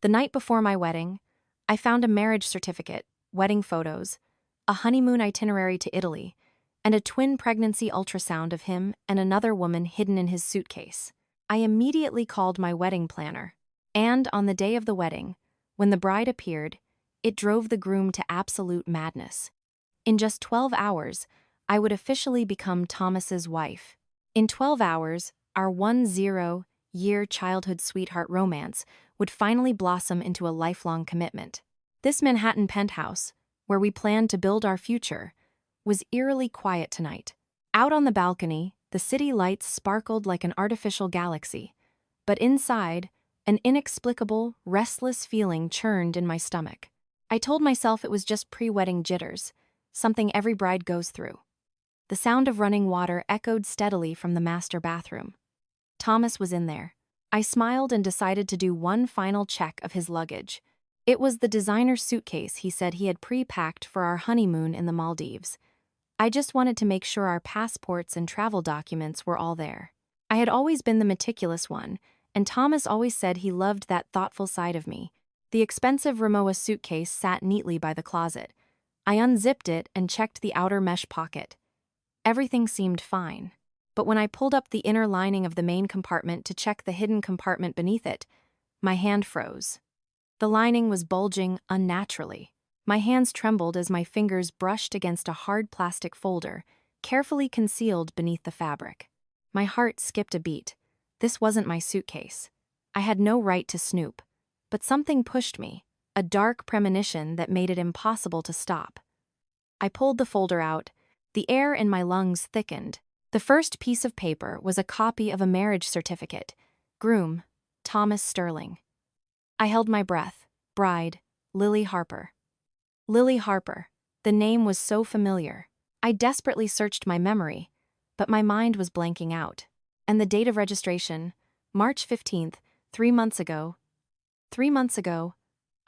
The night before my wedding, I found a marriage certificate, wedding photos, a honeymoon itinerary to Italy, and a twin pregnancy ultrasound of him and another woman hidden in his suitcase. I immediately called my wedding planner. And on the day of the wedding, when the bride appeared, it drove the groom to absolute madness. In just 12 hours, I would officially become Thomas's wife. In 12 hours, our 10-year childhood sweetheart romance would finally blossom into a lifelong commitment. This Manhattan penthouse, where we planned to build our future, was eerily quiet tonight. Out on the balcony, the city lights sparkled like an artificial galaxy, but inside, an inexplicable, restless feeling churned in my stomach. I told myself it was just pre-wedding jitters, something every bride goes through. The sound of running water echoed steadily from the master bathroom. Thomas was in there. I smiled and decided to do one final check of his luggage. It was the designer suitcase he said he had pre-packed for our honeymoon in the Maldives. I just wanted to make sure our passports and travel documents were all there. I had always been the meticulous one, and Thomas always said he loved that thoughtful side of me. The expensive Rimowa suitcase sat neatly by the closet. I unzipped it and checked the outer mesh pocket. Everything seemed fine. But when I pulled up the inner lining of the main compartment to check the hidden compartment beneath it, my hand froze. The lining was bulging unnaturally. My hands trembled as my fingers brushed against a hard plastic folder, carefully concealed beneath the fabric. My heart skipped a beat. This wasn't my suitcase. I had no right to snoop. But something pushed me, a dark premonition that made it impossible to stop. I pulled the folder out. The air in my lungs thickened. The first piece of paper was a copy of a marriage certificate. Groom, Thomas Sterling. I held my breath. Bride, Lily Harper. Lily Harper. The name was so familiar. I desperately searched my memory, but my mind was blanking out. And the date of registration, March 15th, 3 months ago. 3 months ago,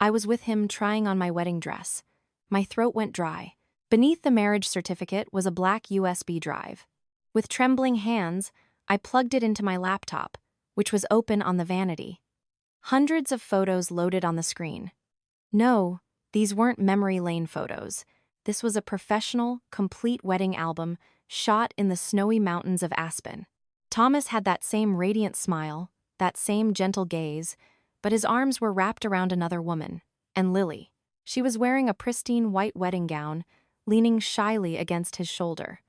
I was with him trying on my wedding dress. My throat went dry. Beneath the marriage certificate was a black USB drive. With trembling hands, I plugged it into my laptop, which was open on the vanity. Hundreds of photos loaded on the screen. No, these weren't memory lane photos. This was a professional, complete wedding album shot in the snowy mountains of Aspen. Thomas had that same radiant smile, that same gentle gaze, but his arms were wrapped around another woman, and Lily. She was wearing a pristine white wedding gown, leaning shyly against his shoulder.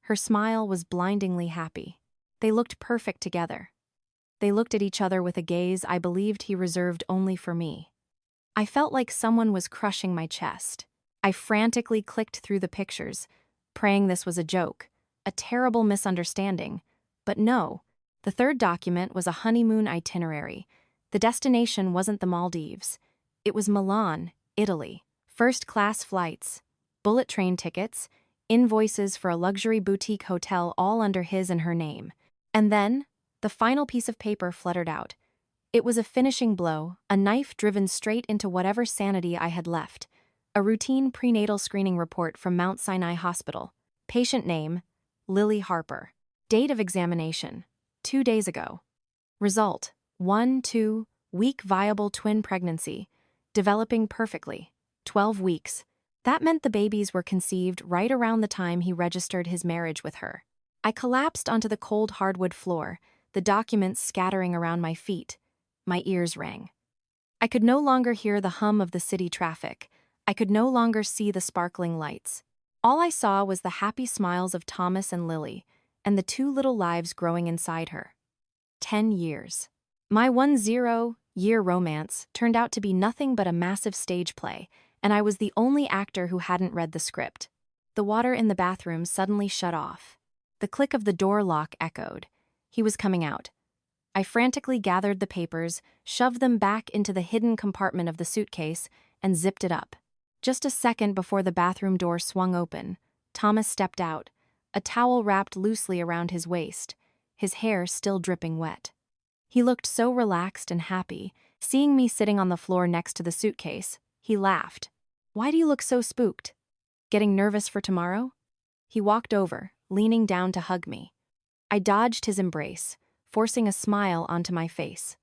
Her smile was blindingly happy. They looked perfect together. They looked at each other with a gaze I believed he reserved only for me. I felt like someone was crushing my chest. I frantically clicked through the pictures, praying this was a joke, a terrible misunderstanding. But no, the third document was a honeymoon itinerary. The destination wasn't the Maldives. It was Milan, Italy. First-class flights, bullet train tickets, invoices for a luxury boutique hotel all under his and her name. And then, the final piece of paper fluttered out. It was a finishing blow, a knife driven straight into whatever sanity I had left. A routine prenatal screening report from Mount Sinai Hospital. Patient name, Lily Harper. Date of examination, 2 days ago. Result, 1-2-week viable twin pregnancy, developing perfectly, 12 weeks. That meant the babies were conceived right around the time he registered his marriage with her. I collapsed onto the cold hardwood floor, the documents scattering around my feet. My ears rang. I could no longer hear the hum of the city traffic. I could no longer see the sparkling lights. All I saw was the happy smiles of Thomas and Lily, and the 2 little lives growing inside her. 10 years. My 10-year romance turned out to be nothing but a massive stage play, and I was the only actor who hadn't read the script. The water in the bathroom suddenly shut off. The click of the door lock echoed. He was coming out. I frantically gathered the papers, shoved them back into the hidden compartment of the suitcase, and zipped it up. Just a second before the bathroom door swung open, Thomas stepped out, a towel wrapped loosely around his waist, his hair still dripping wet. He looked so relaxed and happy. Seeing me sitting on the floor next to the suitcase, he laughed. "Why do you look so spooked? Getting nervous for tomorrow?" He walked over, leaning down to hug me. I dodged his embrace, forcing a smile onto my face.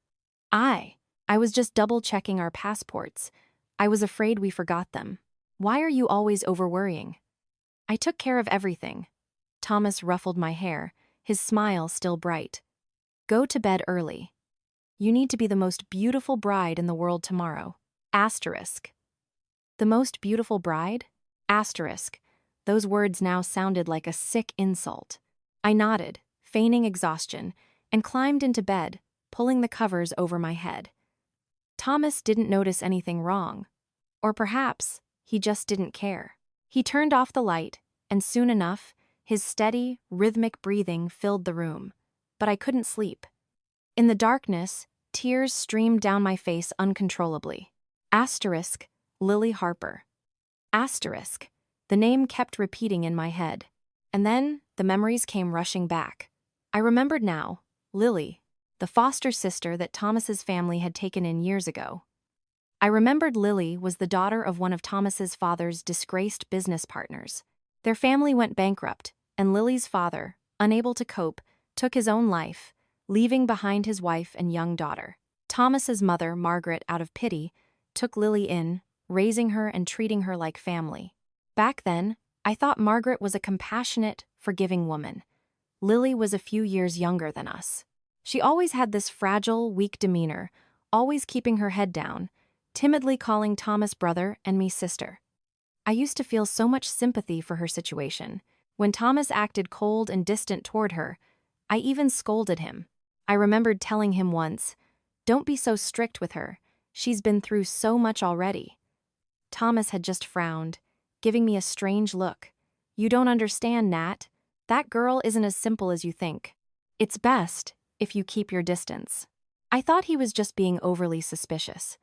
I I was just double-checking our passports. I was afraid we forgot them. Why are you always over-worrying? I took care of everything. Thomas ruffled my hair, his smile still bright. Go to bed early. You need to be the most beautiful bride in the world tomorrow. Asterisk. The most beautiful bride? Asterisk. Those words now sounded like a sick insult. I nodded, feigning exhaustion, and climbed into bed, pulling the covers over my head. Thomas didn't notice anything wrong. Or perhaps he just didn't care. He turned off the light, and soon enough, his steady, rhythmic breathing filled the room. But I couldn't sleep. In the darkness, tears streamed down my face uncontrollably. Asterisk, Lily Harper. Asterisk. The name kept repeating in my head. And then, the memories came rushing back. I remembered now, Lily, the foster sister that Thomas's family had taken in years ago. I remembered Lily was the daughter of one of Thomas's father's disgraced business partners. Their family went bankrupt, and Lily's father, unable to cope, took his own life, leaving behind his wife and young daughter. Thomas's mother, Margaret, out of pity, took Lily in, raising her and treating her like family. Back then, I thought Margaret was a compassionate, forgiving woman. Lily was a few years younger than us. She always had this fragile, weak demeanor, always keeping her head down, timidly calling Thomas brother and me sister. I used to feel so much sympathy for her situation. When Thomas acted cold and distant toward her, I even scolded him. I remembered telling him once, "Don't be so strict with her. She's been through so much already." Thomas had just frowned, giving me a strange look. "You don't understand, Nat. That girl isn't as simple as you think. It's best if you keep your distance." I thought he was just being overly suspicious.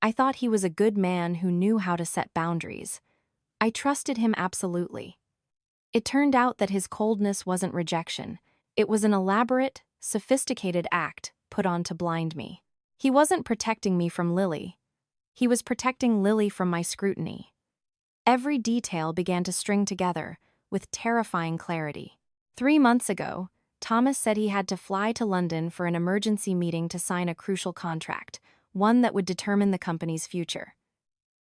I thought he was a good man who knew how to set boundaries. I trusted him absolutely. It turned out that his coldness wasn't rejection. It was an elaborate, sophisticated act put on to blind me. He wasn't protecting me from Lily. He was protecting Lily from my scrutiny. Every detail began to string together with terrifying clarity. 3 months ago, Thomas said he had to fly to London for an emergency meeting to sign a crucial contract, one that would determine the company's future.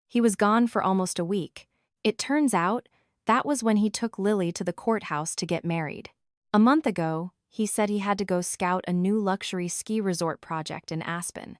He was gone for almost a week. It turns out that was when he took Lily to the courthouse to get married. A month ago, he said he had to go scout a new luxury ski resort project in Aspen.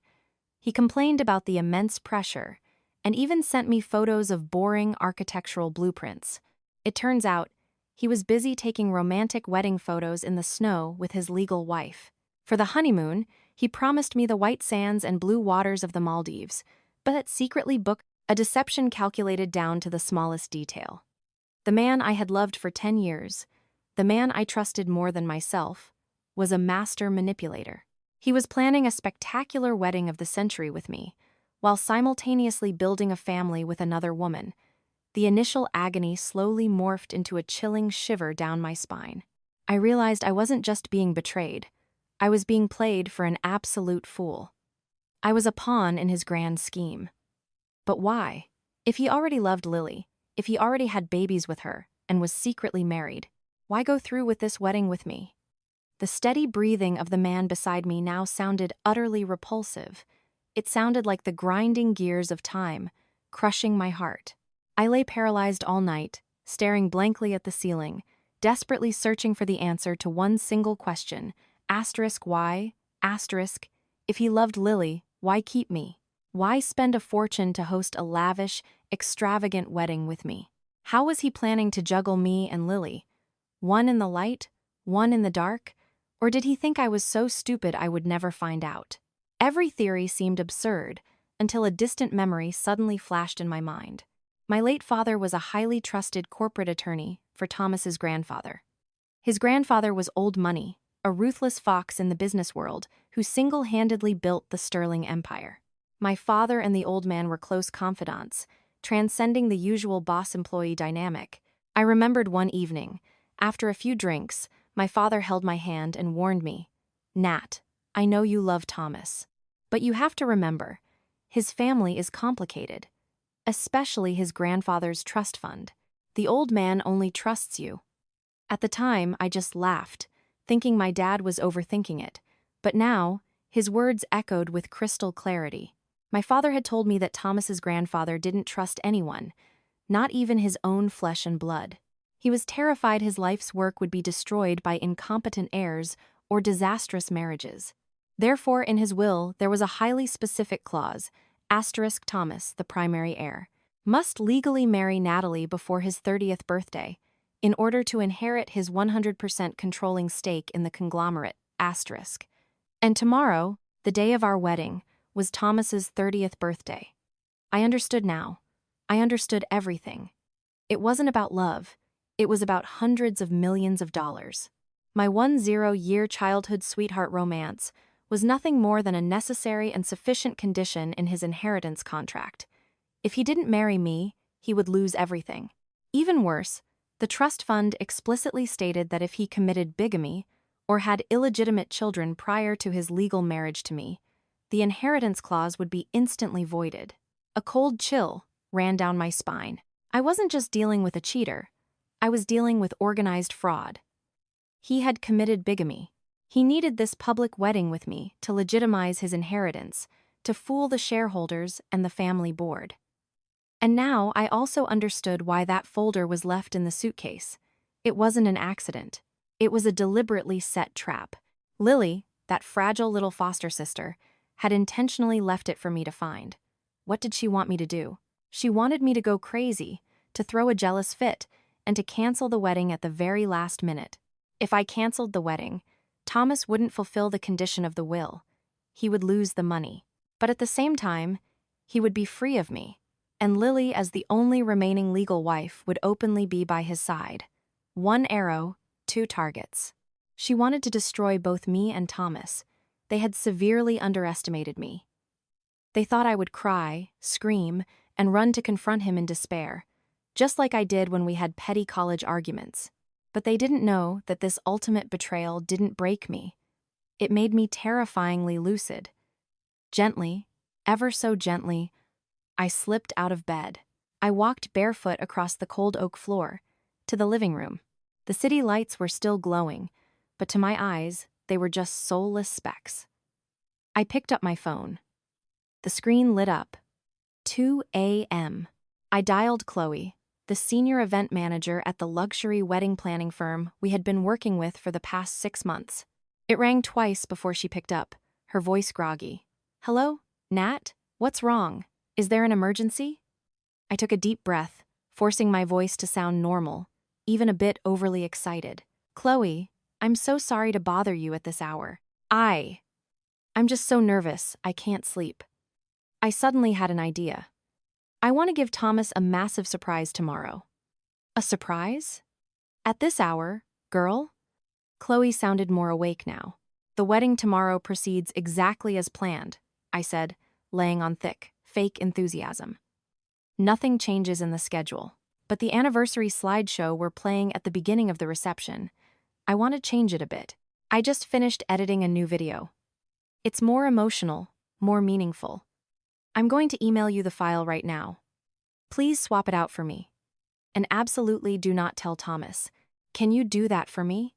He complained about the immense pressure and even sent me photos of boring architectural blueprints. It turns out he was busy taking romantic wedding photos in the snow with his legal wife. For the honeymoon, he promised me the white sands and blue waters of the Maldives, but secretly booked a deception calculated down to the smallest detail. The man I had loved for 10 years, the man I trusted more than myself, was a master manipulator. He was planning a spectacular wedding of the century with me, while simultaneously building a family with another woman. The initial agony slowly morphed into a chilling shiver down my spine. I realized I wasn't just being betrayed. I was being played for an absolute fool. I was a pawn in his grand scheme. But why? If he already loved Lily, if he already had babies with her, and was secretly married, why go through with this wedding with me? The steady breathing of the man beside me now sounded utterly repulsive. It sounded like the grinding gears of time, crushing my heart. I lay paralyzed all night, staring blankly at the ceiling, desperately searching for the answer to one single question, asterisk why, asterisk, if he loved Lily, why keep me? Why spend a fortune to host a lavish, extravagant wedding with me? How was he planning to juggle me and Lily? One in the light, one in the dark? Or did he think I was so stupid I would never find out? Every theory seemed absurd, until a distant memory suddenly flashed in my mind. My late father was a highly trusted corporate attorney for Thomas's grandfather. His grandfather was old money, a ruthless fox in the business world who single-handedly built the Sterling Empire. My father and the old man were close confidants, transcending the usual boss-employee dynamic. I remembered one evening, after a few drinks, my father held my hand and warned me, "Nat, I know you love Thomas, but you have to remember, his family is complicated, especially his grandfather's trust fund. The old man only trusts you." At the time, I just laughed, thinking my dad was overthinking it, but now, his words echoed with crystal clarity. My father had told me that Thomas's grandfather didn't trust anyone, not even his own flesh and blood. He was terrified his life's work would be destroyed by incompetent heirs or disastrous marriages. Therefore, in his will, there was a highly specific clause, asterisk Thomas, the primary heir, must legally marry Natalie before his 30th birthday, in order to inherit his 100% controlling stake in the conglomerate, asterisk. And tomorrow, the day of our wedding, was Thomas's 30th birthday. I understood now. I understood everything. It wasn't about love. It was about hundreds of millions of dollars. My 10-year childhood sweetheart romance was nothing more than a necessary and sufficient condition in his inheritance contract. If he didn't marry me, he would lose everything. Even worse, the trust fund explicitly stated that if he committed bigamy or had illegitimate children prior to his legal marriage to me, the inheritance clause would be instantly voided. A cold chill ran down my spine. I wasn't just dealing with a cheater. I was dealing with organized fraud. He had committed bigamy. He needed this public wedding with me to legitimize his inheritance, to fool the shareholders and the family board. And now I also understood why that folder was left in the suitcase. It wasn't an accident. It was a deliberately set trap. Lily, that fragile little foster sister, had intentionally left it for me to find. What did she want me to do? She wanted me to go crazy, to throw a jealous fit, and to cancel the wedding at the very last minute. If I canceled the wedding, Thomas wouldn't fulfill the condition of the will. He would lose the money. But at the same time, he would be free of me, and Lily, as the only remaining legal wife, would openly be by his side. One arrow, two targets. She wanted to destroy both me and Thomas. They had severely underestimated me. They thought I would cry, scream, and run to confront him in despair, just like I did when we had petty college arguments. But they didn't know that this ultimate betrayal didn't break me. It made me terrifyingly lucid. Gently, ever so gently, I slipped out of bed. I walked barefoot across the cold oak floor, to the living room. The city lights were still glowing, but to my eyes, they were just soulless specks. I picked up my phone. The screen lit up. 2 a.m. I dialed Chloe, the senior event manager at the luxury wedding planning firm we had been working with for the past 6 months. It rang twice before she picked up, her voice groggy. "Hello, Nat? What's wrong? Is there an emergency?" I took a deep breath, forcing my voice to sound normal, even a bit overly excited. "Chloe, I'm so sorry to bother you at this hour. I'm just so nervous, I can't sleep." I suddenly had an idea. I want to give Thomas a massive surprise tomorrow. A surprise? At this hour, girl? Chloe sounded more awake now. "The wedding tomorrow proceeds exactly as planned," I said, laying on thick, fake enthusiasm. "Nothing changes in the schedule, but the anniversary slideshow we're playing at the beginning of the reception. I want to change it a bit. I just finished editing a new video. It's more emotional, more meaningful. I'm going to email you the file right now. Please swap it out for me. And absolutely do not tell Thomas. Can you do that for me?"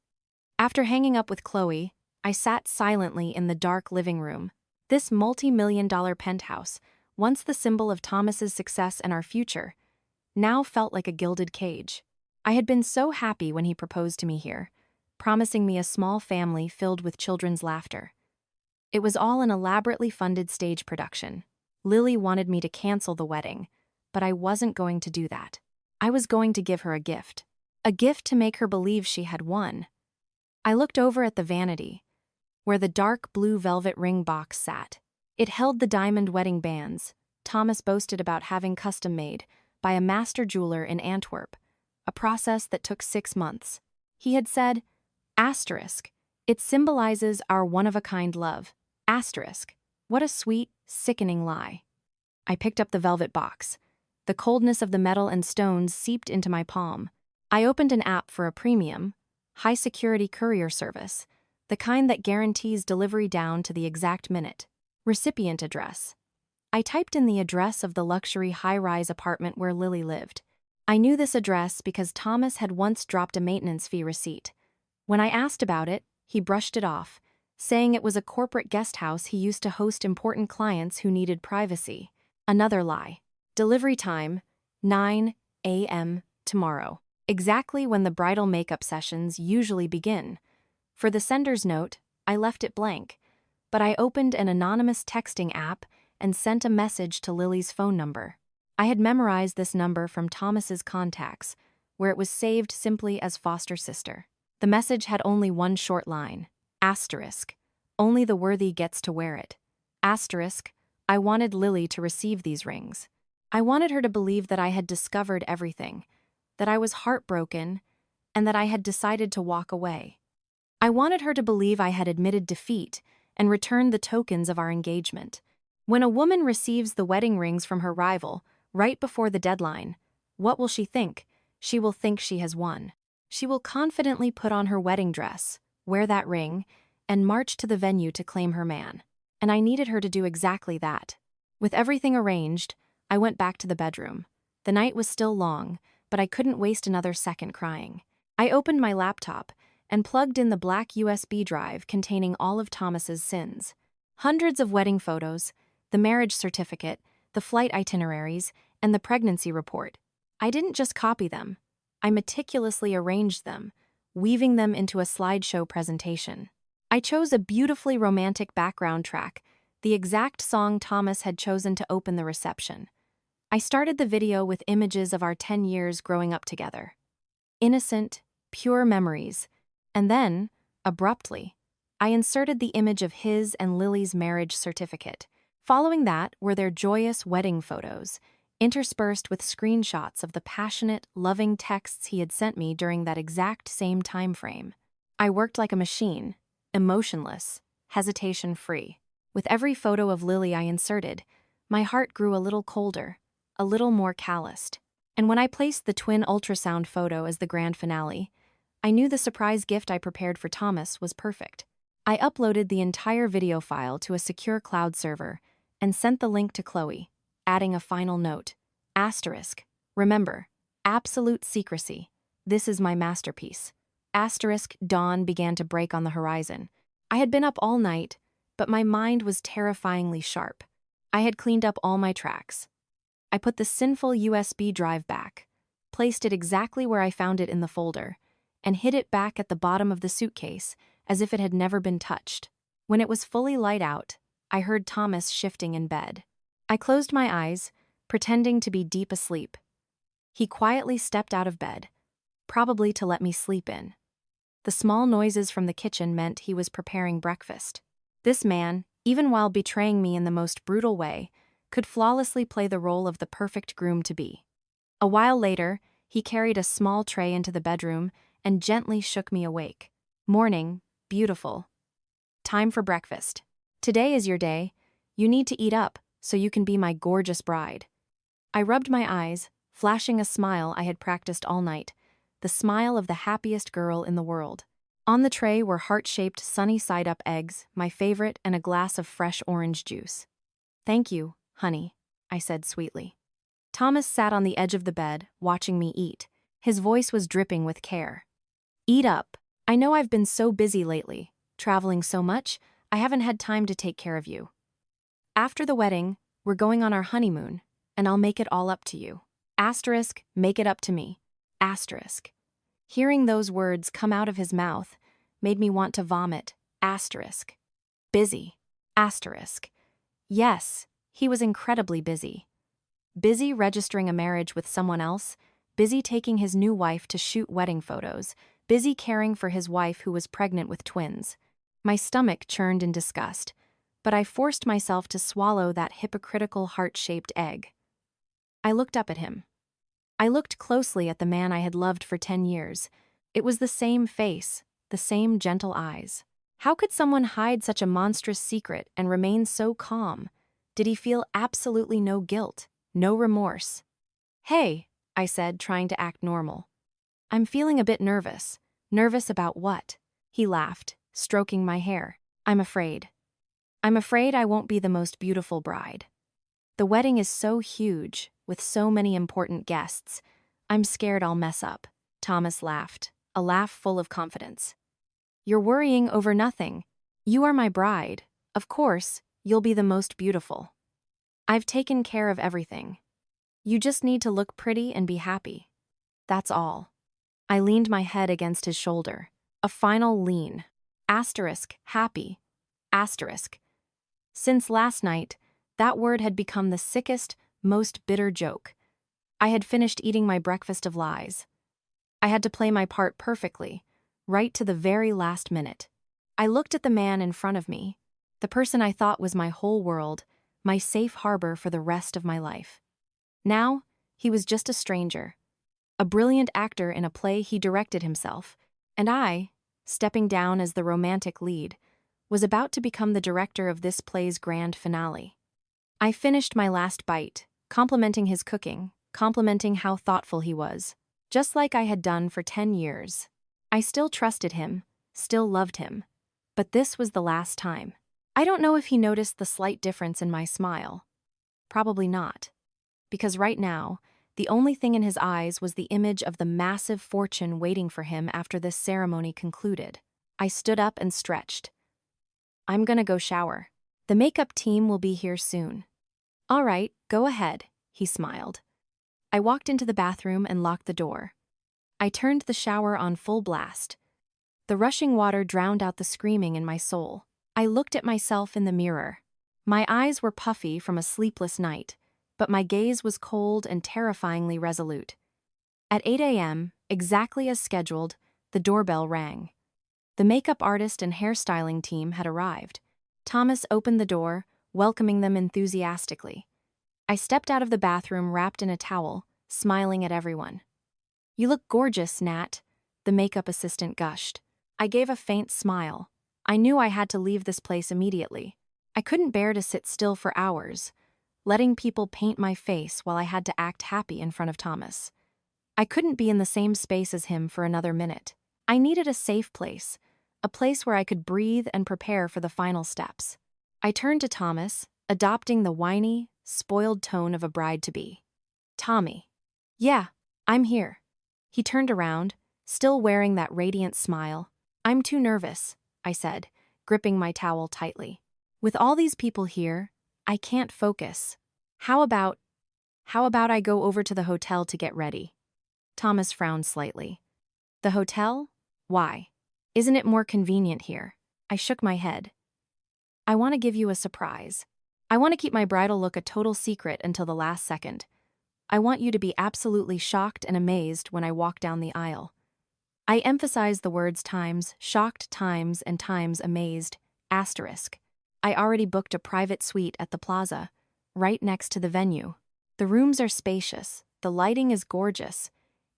After hanging up with Chloe, I sat silently in the dark living room. This multi-million-dollar penthouse, once the symbol of Thomas's success and our future, now felt like a gilded cage. I had been so happy when he proposed to me here, promising me a small family filled with children's laughter. It was all an elaborately funded stage production. Lily wanted me to cancel the wedding, but I wasn't going to do that. I was going to give her a gift to make her believe she had won. I looked over at the vanity, where the dark blue velvet ring box sat. It held the diamond wedding bands Thomas boasted about having custom made by a master jeweler in Antwerp, a process that took 6 months. He had said, asterisk, "It symbolizes our one-of-a-kind love." Asterisk. What a sweet, sickening lie. I picked up the velvet box. The coldness of the metal and stones seeped into my palm. I opened an app for a premium, high-security courier service, the kind that guarantees delivery down to the exact minute. Recipient address. I typed in the address of the luxury high-rise apartment where Lily lived. I knew this address because Thomas had once dropped a maintenance fee receipt. When I asked about it, he brushed it off, saying it was a corporate guest house he used to host important clients who needed privacy. Another lie. Delivery time, 9 a.m. tomorrow. Exactly when the bridal makeup sessions usually begin. For the sender's note, I left it blank, but I opened an anonymous texting app and sent a message to Lily's phone number. I had memorized this number from Thomas's contacts, where it was saved simply as foster sister. The message had only one short line. Asterisk. Only the worthy gets to wear it. Asterisk. I wanted Lily to receive these rings. I wanted her to believe that I had discovered everything, that I was heartbroken, and that I had decided to walk away. I wanted her to believe I had admitted defeat and returned the tokens of our engagement. When a woman receives the wedding rings from her rival, right before the deadline, what will she think? She will think she has won. She will confidently put on her wedding dress, wear that ring, and march to the venue to claim her man. And I needed her to do exactly that. With everything arranged, I went back to the bedroom. The night was still long, but I couldn't waste another second crying. I opened my laptop and plugged in the black USB drive containing all of Thomas's sins. Hundreds of wedding photos, the marriage certificate, the flight itineraries, and the pregnancy report. I didn't just copy them. I meticulously arranged them, weaving them into a slideshow presentation. I chose a beautifully romantic background track, the exact song Thomas had chosen to open the reception. I started the video with images of our 10 years growing up together. Innocent, pure memories. And then, abruptly, I inserted the image of his and Lily's marriage certificate. Following that were their joyous wedding photos, interspersed with screenshots of the passionate, loving texts he had sent me during that exact same time frame. I worked like a machine, emotionless, hesitation-free. With every photo of Lily I inserted, my heart grew a little colder, a little more calloused. And when I placed the twin ultrasound photo as the grand finale, I knew the surprise gift I prepared for Thomas was perfect. I uploaded the entire video file to a secure cloud server and sent the link to Chloe, adding a final note. Asterisk. Remember, absolute secrecy. This is my masterpiece. Asterisk. Dawn began to break on the horizon. I had been up all night, but my mind was terrifyingly sharp. I had cleaned up all my tracks. I put the sinful USB drive back, placed it exactly where I found it in the folder, and hid it back at the bottom of the suitcase as if it had never been touched. When it was fully light out, I heard Thomas shifting in bed. I closed my eyes, pretending to be deep asleep. He quietly stepped out of bed, probably to let me sleep in. The small noises from the kitchen meant he was preparing breakfast. This man, even while betraying me in the most brutal way, could flawlessly play the role of the perfect groom-to-be. A while later, he carried a small tray into the bedroom and gently shook me awake. Morning, beautiful. Time for breakfast. Today is your day. You need to eat up so you can be my gorgeous bride. I rubbed my eyes, flashing a smile I had practiced all night, the smile of the happiest girl in the world. On the tray were heart-shaped sunny-side-up eggs, my favorite, and a glass of fresh orange juice. Thank you, honey, I said sweetly. Thomas sat on the edge of the bed, watching me eat. His voice was dripping with care. Eat up. I know I've been so busy lately, traveling so much, I haven't had time to take care of you. After the wedding, we're going on our honeymoon, and I'll make it all up to you. Asterisk, make it up to me. Asterisk. Hearing those words come out of his mouth made me want to vomit. Asterisk. Busy. Asterisk. Yes, he was incredibly busy. Busy registering a marriage with someone else, busy taking his new wife to shoot wedding photos, busy caring for his wife who was pregnant with twins. My stomach churned in disgust, but I forced myself to swallow that hypocritical heart-shaped egg. I looked up at him. I looked closely at the man I had loved for 10 years. It was the same face, the same gentle eyes. How could someone hide such a monstrous secret and remain so calm? Did he feel absolutely no guilt, no remorse? Hey, I said, trying to act normal. I'm feeling a bit nervous. Nervous about what? He laughed, stroking my hair. I'm afraid. I'm afraid I won't be the most beautiful bride. The wedding is so huge, with so many important guests. I'm scared I'll mess up. Thomas laughed, a laugh full of confidence. You're worrying over nothing. You are my bride. Of course, you'll be the most beautiful. I've taken care of everything. You just need to look pretty and be happy. That's all. I leaned my head against his shoulder. A final lean. Asterisk, happy. Asterisk. Since last night, that word had become the sickest, most bitter joke. I had finished eating my breakfast of lies. I had to play my part perfectly, right to the very last minute. I looked at the man in front of me, the person I thought was my whole world, my safe harbor for the rest of my life. Now, he was just a stranger, a brilliant actor in a play he directed himself, and I, stepping down as the romantic lead, was about to become the director of this play's grand finale. I finished my last bite, complimenting his cooking, complimenting how thoughtful he was, just like I had done for 10 years. I still trusted him, still loved him, but this was the last time. I don't know if he noticed the slight difference in my smile. Probably not. Because right now, the only thing in his eyes was the image of the massive fortune waiting for him after this ceremony concluded. I stood up and stretched. I'm gonna go shower. The makeup team will be here soon. All right, go ahead, he smiled. I walked into the bathroom and locked the door. I turned the shower on full blast. The rushing water drowned out the screaming in my soul. I looked at myself in the mirror. My eyes were puffy from a sleepless night, but my gaze was cold and terrifyingly resolute. At 8 a.m., exactly as scheduled, the doorbell rang. The makeup artist and hairstyling team had arrived. Thomas opened the door, welcoming them enthusiastically. I stepped out of the bathroom wrapped in a towel, smiling at everyone. You look gorgeous, Nat, the makeup assistant gushed. I gave a faint smile. I knew I had to leave this place immediately. I couldn't bear to sit still for hours, letting people paint my face while I had to act happy in front of Thomas. I couldn't be in the same space as him for another minute. I needed a safe place, a place where I could breathe and prepare for the final steps. I turned to Thomas, adopting the whiny, spoiled tone of a bride-to-be. Tommy. Yeah, I'm here. He turned around, still wearing that radiant smile. I'm too nervous, I said, gripping my towel tightly. With all these people here, I can't focus. How about I go over to the hotel to get ready? Thomas frowned slightly. The hotel? Why? Isn't it more convenient here? I shook my head. I want to give you a surprise. I want to keep my bridal look a total secret until the last second. I want you to be absolutely shocked and amazed when I walk down the aisle. I emphasize the words times, shocked times and times amazed, asterisk. I already booked a private suite at the plaza, right next to the venue. The rooms are spacious, the lighting is gorgeous.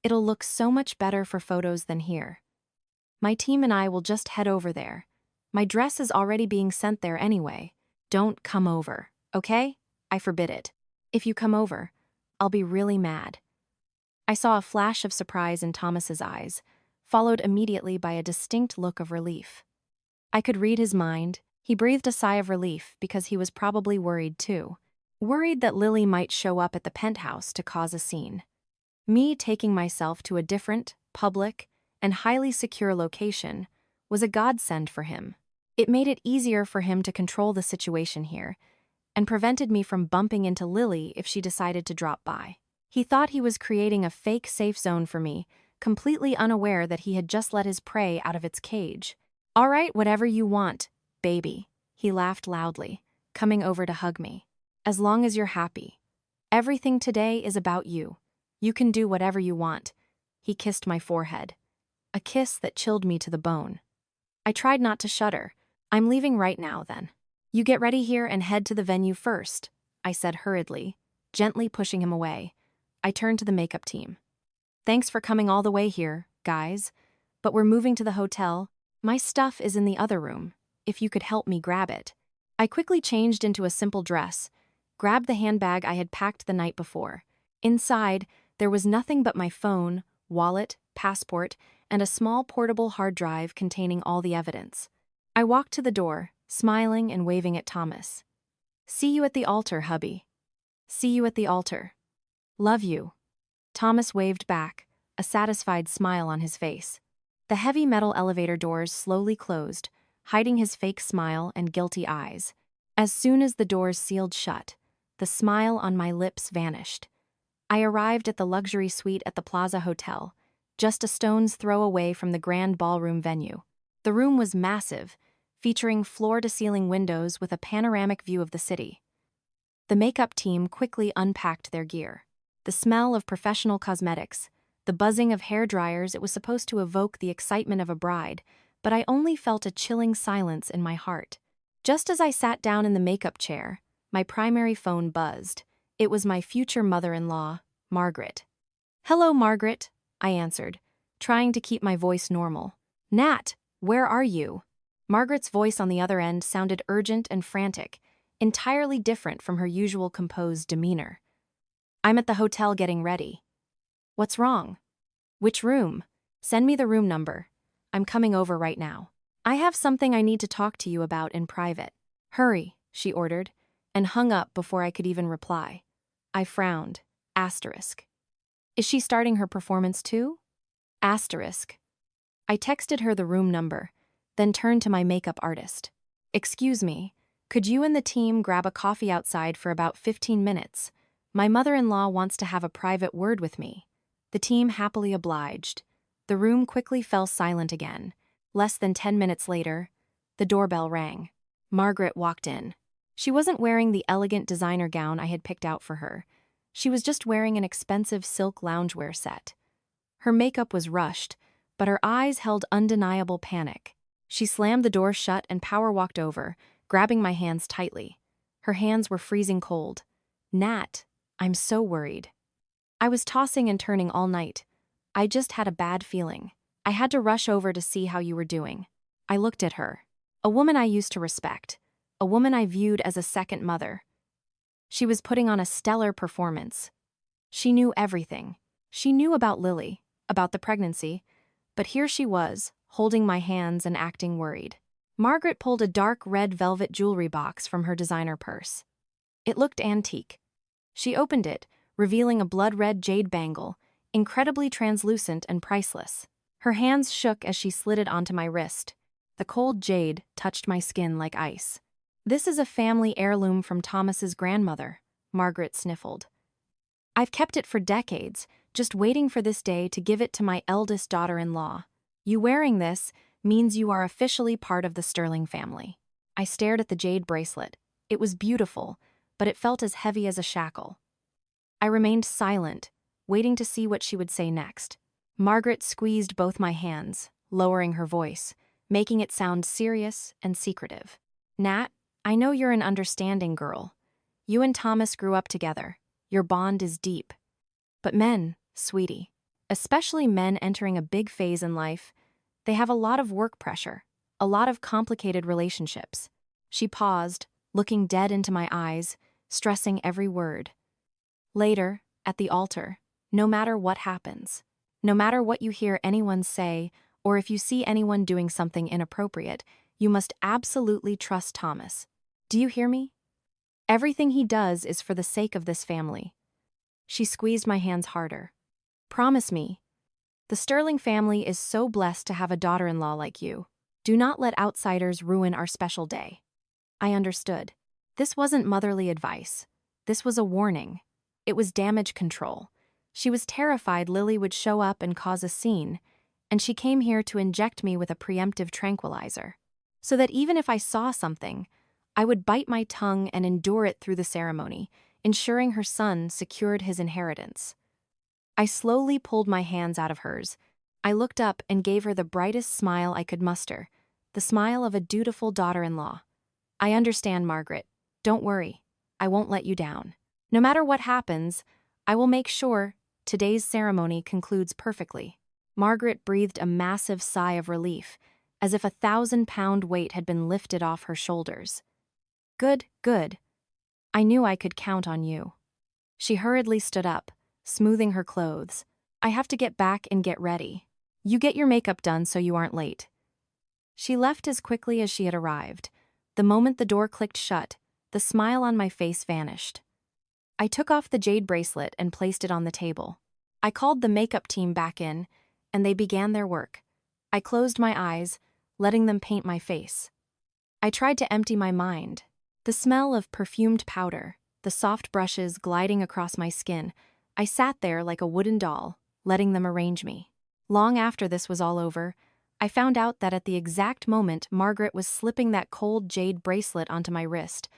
It'll look so much better for photos than here. My team and I will just head over there. My dress is already being sent there anyway. Don't come over, okay? I forbid it. If you come over, I'll be really mad. I saw a flash of surprise in Thomas's eyes, followed immediately by a distinct look of relief. I could read his mind. He breathed a sigh of relief because he was probably worried too. Worried that Lily might show up at the penthouse to cause a scene. Me taking myself to a different, public, and highly secure location was a godsend for him. It made it easier for him to control the situation here, and prevented me from bumping into Lily if she decided to drop by. He thought he was creating a fake safe zone for me, completely unaware that he had just let his prey out of its cage. All right, whatever you want, baby, he laughed loudly, coming over to hug me. As long as you're happy. Everything today is about you. You can do whatever you want. He kissed my forehead. A kiss that chilled me to the bone. I tried not to shudder. I'm leaving right now, then. You get ready here and head to the venue first, I said hurriedly, gently pushing him away. I turned to the makeup team. Thanks for coming all the way here, guys. But we're moving to the hotel. My stuff is in the other room, if you could help me grab it. I quickly changed into a simple dress, grabbed the handbag I had packed the night before. Inside, there was nothing but my phone, wallet, passport, and a small portable hard drive containing all the evidence. I walked to the door, smiling and waving at Thomas. See you at the altar, hubby. See you at the altar. Love you. Thomas waved back, a satisfied smile on his face. The heavy metal elevator doors slowly closed, hiding his fake smile and guilty eyes. As soon as the doors sealed shut, the smile on my lips vanished. I arrived at the luxury suite at the Plaza Hotel, just a stone's throw away from the grand ballroom venue. The room was massive, featuring floor-to-ceiling windows with a panoramic view of the city. The makeup team quickly unpacked their gear. The smell of professional cosmetics, the buzzing of hair dryers, it was supposed to evoke the excitement of a bride, but I only felt a chilling silence in my heart. Just as I sat down in the makeup chair, my primary phone buzzed. It was my future mother-in-law, Margaret. "Hello, Margaret," I answered, trying to keep my voice normal. "Nat, where are you?" Margaret's voice on the other end sounded urgent and frantic, entirely different from her usual composed demeanor. "I'm at the hotel getting ready." "What's wrong?" "Which room? Send me the room number. I'm coming over right now. I have something I need to talk to you about in private." "Hurry," she ordered, and hung up before I could even reply. I frowned. Asterisk. Is she starting her performance too? Asterisk. I texted her the room number, then turned to my makeup artist. "Excuse me, could you and the team grab a coffee outside for about 15 minutes? My mother-in-law wants to have a private word with me." The team happily obliged. The room quickly fell silent again. Less than 10 minutes later, the doorbell rang. Margaret walked in. She wasn't wearing the elegant designer gown I had picked out for her. She was just wearing an expensive silk loungewear set. Her makeup was rushed, but her eyes held undeniable panic. She slammed the door shut and power-walked over, grabbing my hands tightly. Her hands were freezing cold. "Nat, I'm so worried." I was tossing and turning all night. I just had a bad feeling. I had to rush over to see how you were doing. I looked at her. A woman I used to respect. A woman I viewed as a second mother. She was putting on a stellar performance. She knew everything. She knew about Lily, about the pregnancy, but here she was, holding my hands and acting worried. Margaret pulled a dark red velvet jewelry box from her designer purse. It looked antique. She opened it, revealing a blood-red jade bangle, incredibly translucent and priceless. Her hands shook as she slid it onto my wrist. The cold jade touched my skin like ice. "This is a family heirloom from Thomas's grandmother," Margaret sniffled. "I've kept it for decades, just waiting for this day to give it to my eldest daughter-in-law. You wearing this means you are officially part of the Sterling family." I stared at the jade bracelet. It was beautiful, but it felt as heavy as a shackle. I remained silent, waiting to see what she would say next. Margaret squeezed both my hands, lowering her voice, making it sound serious and secretive. "Nat, I know you're an understanding girl. You and Thomas grew up together. Your bond is deep. But men, sweetie, especially men entering a big phase in life, they have a lot of work pressure, a lot of complicated relationships." She paused, looking dead into my eyes, stressing every word. "Later, at the altar, no matter what happens, no matter what you hear anyone say, or if you see anyone doing something inappropriate, you must absolutely trust Thomas. Do you hear me? Everything he does is for the sake of this family." She squeezed my hands harder. "Promise me. The Sterling family is so blessed to have a daughter-in-law like you. Do not let outsiders ruin our special day." I understood. This wasn't motherly advice. This was a warning. It was damage control. She was terrified Lily would show up and cause a scene, and she came here to inject me with a preemptive tranquilizer, so that even if I saw something, I would bite my tongue and endure it through the ceremony, ensuring her son secured his inheritance. I slowly pulled my hands out of hers. I looked up and gave her the brightest smile I could muster, the smile of a dutiful daughter-in-law. "I understand, Margaret. Don't worry. I won't let you down. No matter what happens, I will make sure today's ceremony concludes perfectly." Margaret breathed a massive sigh of relief, as if a 1,000-pound weight had been lifted off her shoulders. "Good, good. I knew I could count on you." She hurriedly stood up, smoothing her clothes. "I have to get back and get ready. You get your makeup done so you aren't late." She left as quickly as she had arrived. The moment the door clicked shut, the smile on my face vanished. I took off the jade bracelet and placed it on the table. I called the makeup team back in, and they began their work. I closed my eyes, letting them paint my face. I tried to empty my mind. The smell of perfumed powder, the soft brushes gliding across my skin, I sat there like a wooden doll, letting them arrange me. Long after this was all over, I found out that at the exact moment Margaret was slipping that cold jade bracelet onto my wrist,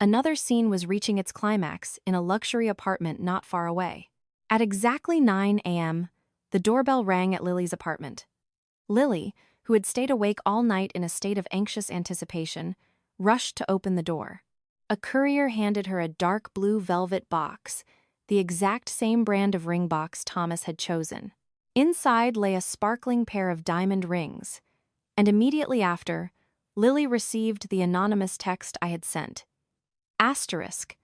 another scene was reaching its climax in a luxury apartment not far away. At exactly 9 a.m., the doorbell rang at Lily's apartment. Lily, who had stayed awake all night in a state of anxious anticipation, rushed to open the door. A courier handed her a dark blue velvet box, the exact same brand of ring box Thomas had chosen. Inside lay a sparkling pair of diamond rings, and immediately after, Lily received the anonymous text I had sent. Asterisk.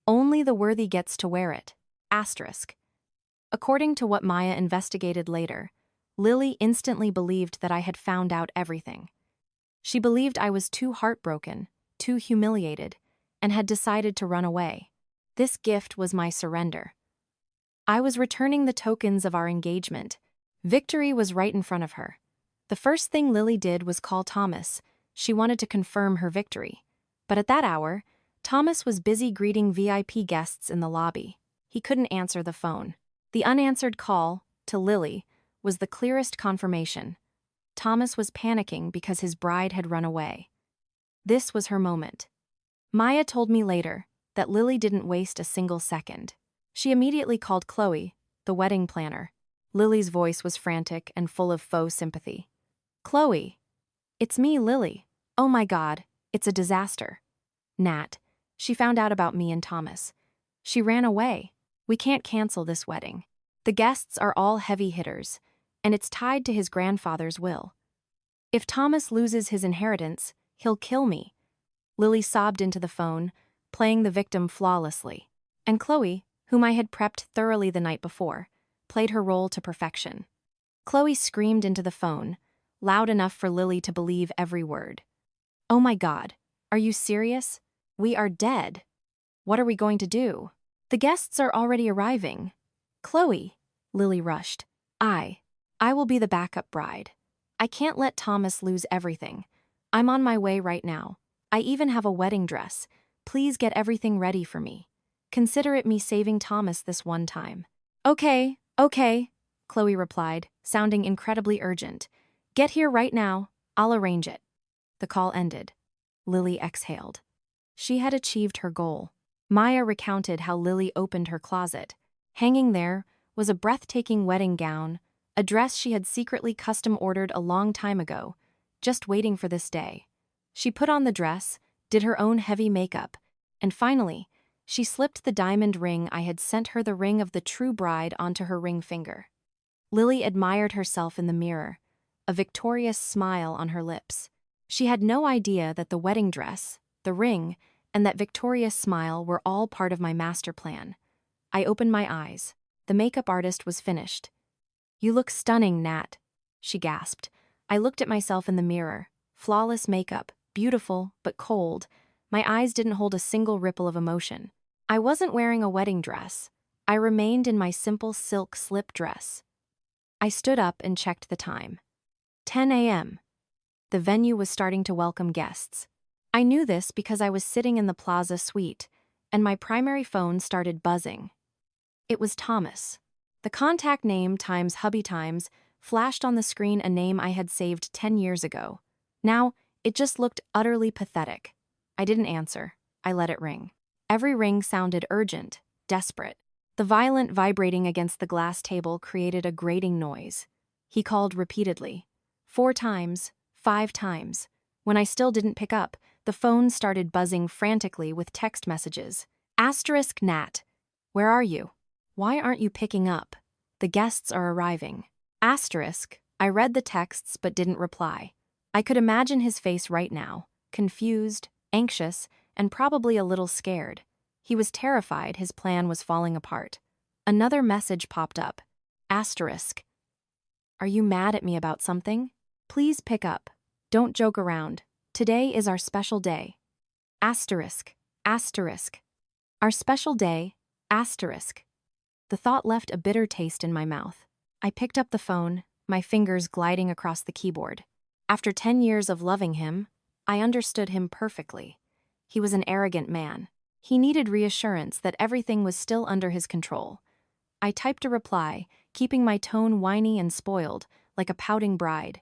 Only the worthy gets to wear it. Asterisk. According to what Maya investigated later, Lily instantly believed that I had found out everything. She believed I was too heartbroken, too humiliated, and had decided to run away. This gift was my surrender. I was returning the tokens of our engagement. Victory was right in front of her. The first thing Lily did was call Thomas. She wanted to confirm her victory. But at that hour, Thomas was busy greeting VIP guests in the lobby. He couldn't answer the phone. The unanswered call, to Lily, was the clearest confirmation. Thomas was panicking because his bride had run away. This was her moment. Maya told me later that Lily didn't waste a single second. She immediately called Chloe, the wedding planner. Lily's voice was frantic and full of faux sympathy. Chloe. It's me, Lily. Oh my God, it's a disaster. Nat. She found out about me and Thomas. She ran away. We can't cancel this wedding. The guests are all heavy hitters, and it's tied to his grandfather's will. If Thomas loses his inheritance, he'll kill me. Lily sobbed into the phone, playing the victim flawlessly. And Chloe, whom I had prepped thoroughly the night before, played her role to perfection. Chloe screamed into the phone, loud enough for Lily to believe every word. Oh my God, are you serious? We are dead. What are we going to do? The guests are already arriving. Chloe, Lily rushed. I will be the backup bride. I can't let Thomas lose everything. I'm on my way right now. I even have a wedding dress. Please get everything ready for me. Consider it me saving Thomas this one time. Okay, Chloe replied, sounding incredibly urgent. Get here right now. I'll arrange it. The call ended. Lily exhaled. She had achieved her goal. Maya recounted how Lily opened her closet. Hanging there was a breathtaking wedding gown, a dress she had secretly custom-ordered a long time ago, just waiting for this day. She put on the dress, did her own heavy makeup, and finally, she slipped the diamond ring I had sent her, the ring of the true bride, onto her ring finger. Lily admired herself in the mirror, a victorious smile on her lips. She had no idea that the wedding dress, the ring, and that victorious smile were all part of my master plan. I opened my eyes. The makeup artist was finished. You look stunning, Nat, she gasped. I looked at myself in the mirror. Flawless makeup, beautiful but cold. My eyes didn't hold a single ripple of emotion. I wasn't wearing a wedding dress. I remained in my simple silk slip dress. I stood up and checked the time. 10 a.m. The venue was starting to welcome guests. I knew this because I was sitting in the plaza suite, and my primary phone started buzzing. It was Thomas. The contact name times hubby times flashed on the screen, a name I had saved 10 years ago. Now, it just looked utterly pathetic. I didn't answer. I let it ring. Every ring sounded urgent, desperate. The violent vibrating against the glass table created a grating noise. He called repeatedly. 4 times, 5 times. When I still didn't pick up, the phone started buzzing frantically with text messages. Asterisk Nat. Where are you? Why aren't you picking up? The guests are arriving. Asterisk. I read the texts but didn't reply. I could imagine his face right now, confused, anxious, and probably a little scared. He was terrified his plan was falling apart. Another message popped up. Asterisk. Are you mad at me about something? Please pick up. Don't joke around. Today is our special day. Asterisk. Asterisk. Our special day. Asterisk. The thought left a bitter taste in my mouth. I picked up the phone, my fingers gliding across the keyboard. After 10 years of loving him, I understood him perfectly. He was an arrogant man. He needed reassurance that everything was still under his control. I typed a reply, keeping my tone whiny and spoiled, like a pouting bride.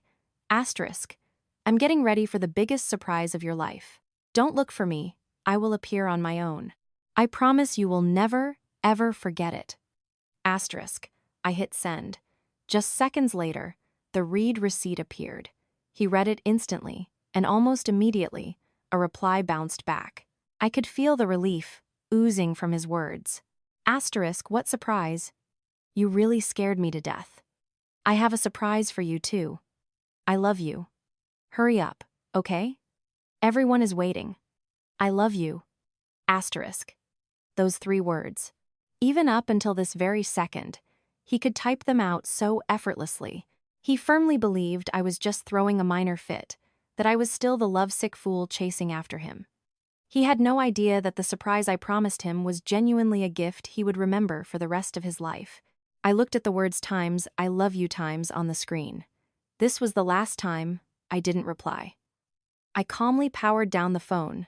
Asterisk. I'm getting ready for the biggest surprise of your life. Don't look for me. I will appear on my own. I promise you will never, ever forget it. Asterisk. I hit send. Just seconds later, the read receipt appeared. He read it instantly, and almost immediately, a reply bounced back. I could feel the relief oozing from his words. Asterisk, what surprise? You really scared me to death. I have a surprise for you too. I love you. Hurry up, okay? Everyone is waiting. I love you. Asterisk. Those 3 words. Even up until this very second, he could type them out so effortlessly. He firmly believed I was just throwing a minor fit, that I was still the lovesick fool chasing after him. He had no idea that the surprise I promised him was genuinely a gift he would remember for the rest of his life. I looked at the words times, I love you times on the screen. This was the last time I didn't reply. I calmly powered down the phone.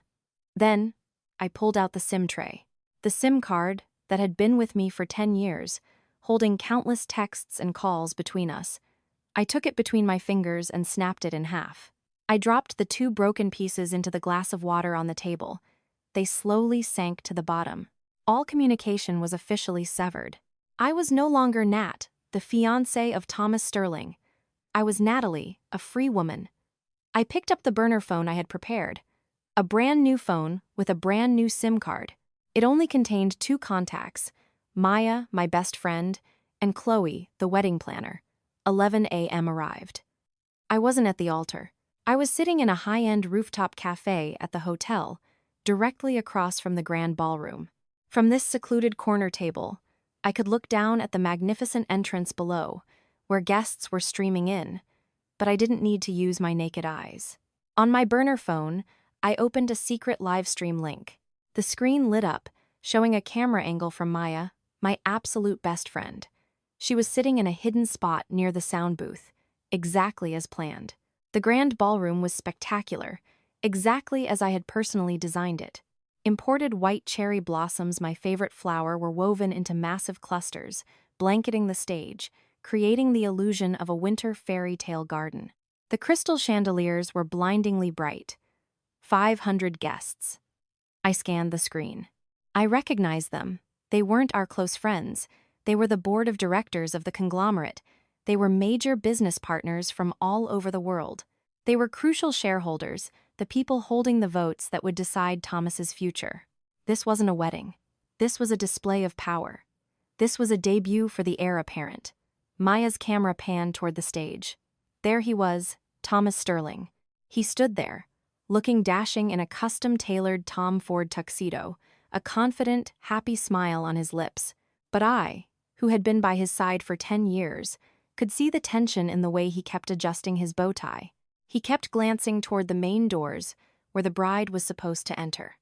Then, I pulled out the SIM tray. The SIM card that had been with me for 10 years, holding countless texts and calls between us. I took it between my fingers and snapped it in half. I dropped the 2 broken pieces into the glass of water on the table. They slowly sank to the bottom. All communication was officially severed. I was no longer Nat, the fiancée of Thomas Sterling. I was Natalie, a free woman. I picked up the burner phone I had prepared. A brand new phone with a brand new SIM card. It only contained 2 contacts, Maya, my best friend, and Chloe, the wedding planner. 11 a.m. arrived. I wasn't at the altar. I was sitting in a high-end rooftop cafe at the hotel, directly across from the grand ballroom. From this secluded corner table, I could look down at the magnificent entrance below, where guests were streaming in, but I didn't need to use my naked eyes. On my burner phone, I opened a secret live stream link. The screen lit up, showing a camera angle from Maya, my absolute best friend. She was sitting in a hidden spot near the sound booth, exactly as planned. The grand ballroom was spectacular, exactly as I had personally designed it. Imported white cherry blossoms, my favorite flower, were woven into massive clusters, blanketing the stage, creating the illusion of a winter fairy tale garden. The crystal chandeliers were blindingly bright. 500 guests. I scanned the screen. I recognized them. They weren't our close friends. They were the board of directors of the conglomerate. They were major business partners from all over the world. They were crucial shareholders, the people holding the votes that would decide Thomas's future. This wasn't a wedding. This was a display of power. This was a debut for the heir apparent. Maya's camera panned toward the stage. There he was, Thomas Sterling. He stood there, looking dashing in a custom-tailored Tom Ford tuxedo, a confident, happy smile on his lips. But I, who had been by his side for 10 years, could see the tension in the way he kept adjusting his bow tie. He kept glancing toward the main doors, where the bride was supposed to enter.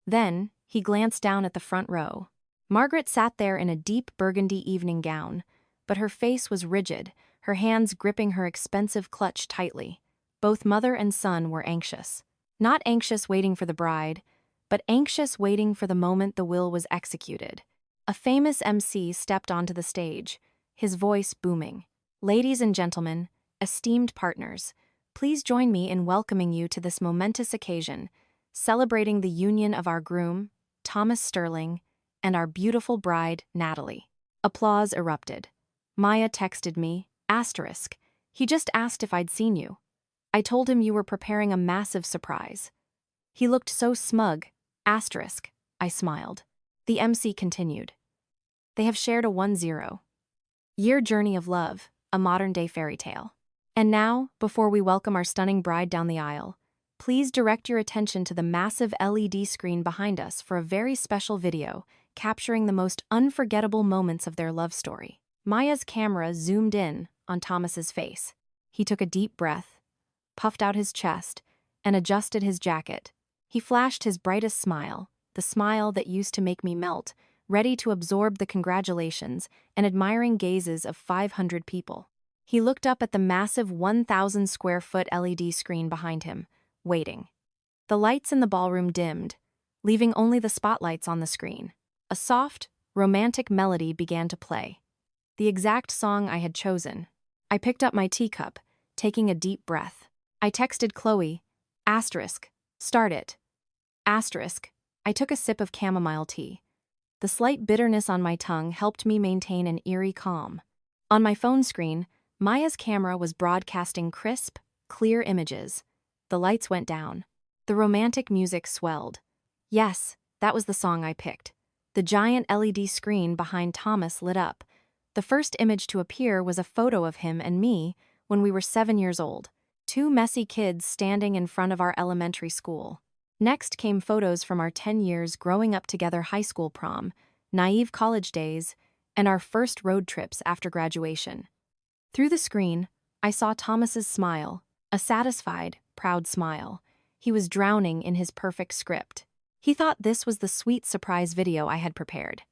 Then, he glanced down at the front row. Margaret sat there in a deep burgundy evening gown, but her face was rigid, her hands gripping her expensive clutch tightly. Both mother and son were anxious. Not anxious waiting for the bride, but anxious waiting for the moment the will was executed. A famous MC stepped onto the stage, his voice booming. Ladies and gentlemen, esteemed partners, please join me in welcoming you to this momentous occasion, celebrating the union of our groom, Thomas Sterling, and our beautiful bride, Natalie. Applause erupted. Maya texted me, asterisk, he just asked if I'd seen you. I told him you were preparing a massive surprise. He looked so smug, asterisk, I smiled. The MC continued. They have shared a 10-year journey of love, a modern-day fairy tale. And now, before we welcome our stunning bride down the aisle, please direct your attention to the massive LED screen behind us for a very special video capturing the most unforgettable moments of their love story. Maya's camera zoomed in on Thomas's face. He took a deep breath, puffed out his chest, and adjusted his jacket. He flashed his brightest smile, the smile that used to make me melt, ready to absorb the congratulations and admiring gazes of 500 people. He looked up at the massive 1,000-square-foot LED screen behind him, waiting. The lights in the ballroom dimmed, leaving only the spotlights on the screen. A soft, romantic melody began to play. The exact song I had chosen. I picked up my teacup, taking a deep breath. I texted Chloe, start it. I took a sip of chamomile tea. The slight bitterness on my tongue helped me maintain an eerie calm. On my phone screen, Maya's camera was broadcasting crisp, clear images. The lights went down. The romantic music swelled. Yes, that was the song I picked. The giant LED screen behind Thomas lit up. The first image to appear was a photo of him and me when we were 7 years old, two messy kids standing in front of our elementary school. Next came photos from our 10 years growing up together high school prom, naive college days, and our first road trips after graduation. Through the screen, I saw Thomas's smile, a satisfied, proud smile. He was drowning in his perfect script. He thought this was the sweet surprise video I had prepared.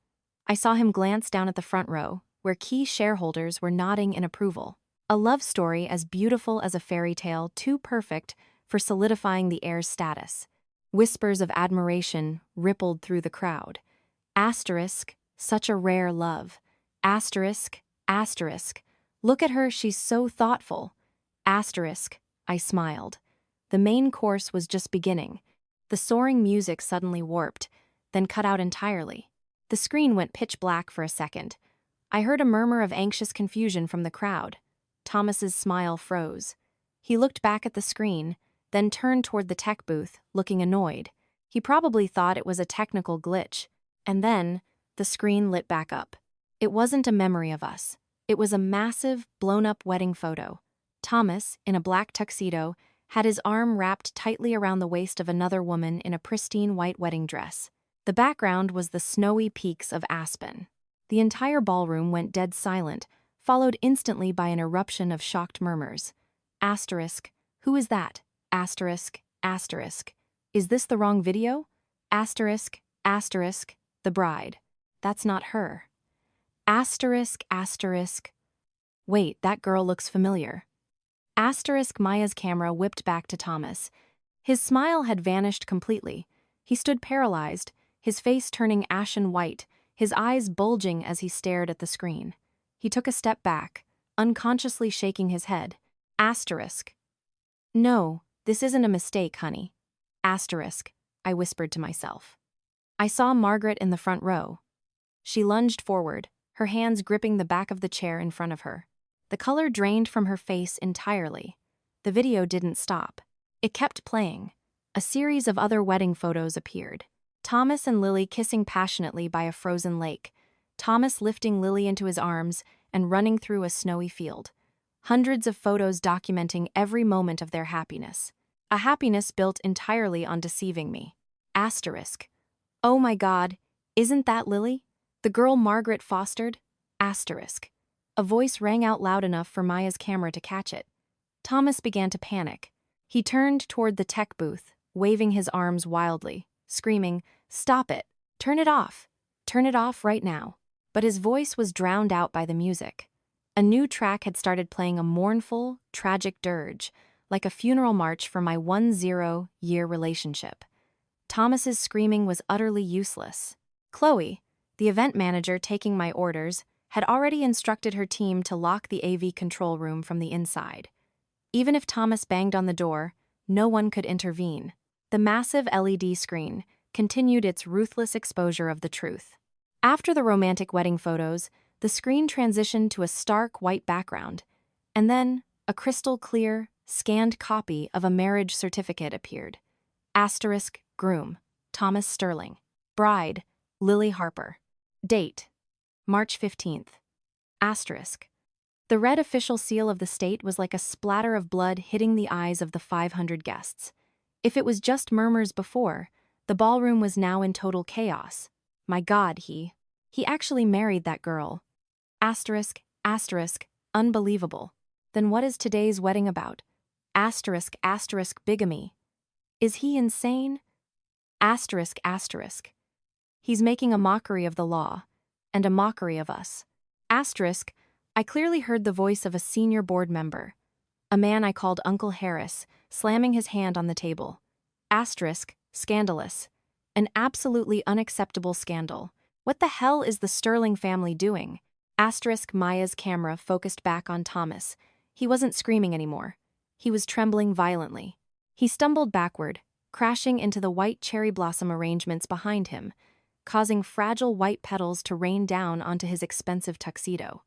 I saw him glance down at the front row, where key shareholders were nodding in approval. A love story as beautiful as a fairy tale, too perfect for solidifying the heir's status. Whispers of admiration rippled through the crowd. Such a rare love. Look at her, she's so thoughtful. I smiled. The main course was just beginning. The soaring music suddenly warped, then cut out entirely. The screen went pitch black for a second. I heard a murmur of anxious confusion from the crowd. Thomas's smile froze. He looked back at the screen, then turned toward the tech booth, looking annoyed. He probably thought it was a technical glitch. And then, the screen lit back up. It wasn't a memory of us. It was a massive, blown-up wedding photo. Thomas, in a black tuxedo, had his arm wrapped tightly around the waist of another woman in a pristine white wedding dress. The background was the snowy peaks of Aspen. The entire ballroom went dead silent, followed instantly by an eruption of shocked murmurs. Who is that? Is this the wrong video? The bride. That's not her. Wait, that girl looks familiar. Maya's camera whipped back to Thomas. His smile had vanished completely. He stood paralyzed, his face turning ashen white, his eyes bulging as he stared at the screen. He took a step back, unconsciously shaking his head. No, this isn't a mistake, honey. I whispered to myself. I saw Margaret in the front row. She lunged forward, her hands gripping the back of the chair in front of her. The color drained from her face entirely. The video didn't stop. It kept playing. A series of other wedding photos appeared. Thomas and Lily kissing passionately by a frozen lake. Thomas lifting Lily into his arms and running through a snowy field. Hundreds of photos documenting every moment of their happiness. A happiness built entirely on deceiving me. Oh my God, isn't that Lily? The girl Margaret fostered? A voice rang out loud enough for Maya's camera to catch it. Thomas began to panic. He turned toward the tech booth, waving his arms wildly, screaming, "Stop it! Turn it off! Turn it off right now!" But his voice was drowned out by the music. A new track had started playing, a mournful, tragic dirge, like a funeral march for my 10-year relationship. Thomas's screaming was utterly useless. Chloe, the event manager taking my orders, had already instructed her team to lock the AV control room from the inside. Even if Thomas banged on the door, no one could intervene. The massive LED screen continued its ruthless exposure of the truth. After the romantic wedding photos, the screen transitioned to a stark white background, and then a crystal-clear, scanned copy of a marriage certificate appeared. Groom, Thomas Sterling. Bride, Lily Harper. Date, March 15th. The red official seal of the state was like a splatter of blood hitting the eyes of the 500 guests. If it was just murmurs before, the ballroom was now in total chaos. My God, he actually married that girl. Unbelievable. Then what is today's wedding about? Bigamy. Is he insane? He's making a mockery of the law, and a mockery of us. I clearly heard the voice of a senior board member, a man I called Uncle Harris, slamming his hand on the table. Asterisk, scandalous. An absolutely unacceptable scandal. What the hell is the Sterling family doing? Asterisk. Maya's camera focused back on Thomas. He wasn't screaming anymore. He was trembling violently. He stumbled backward, crashing into the white cherry blossom arrangements behind him, causing fragile white petals to rain down onto his expensive tuxedo.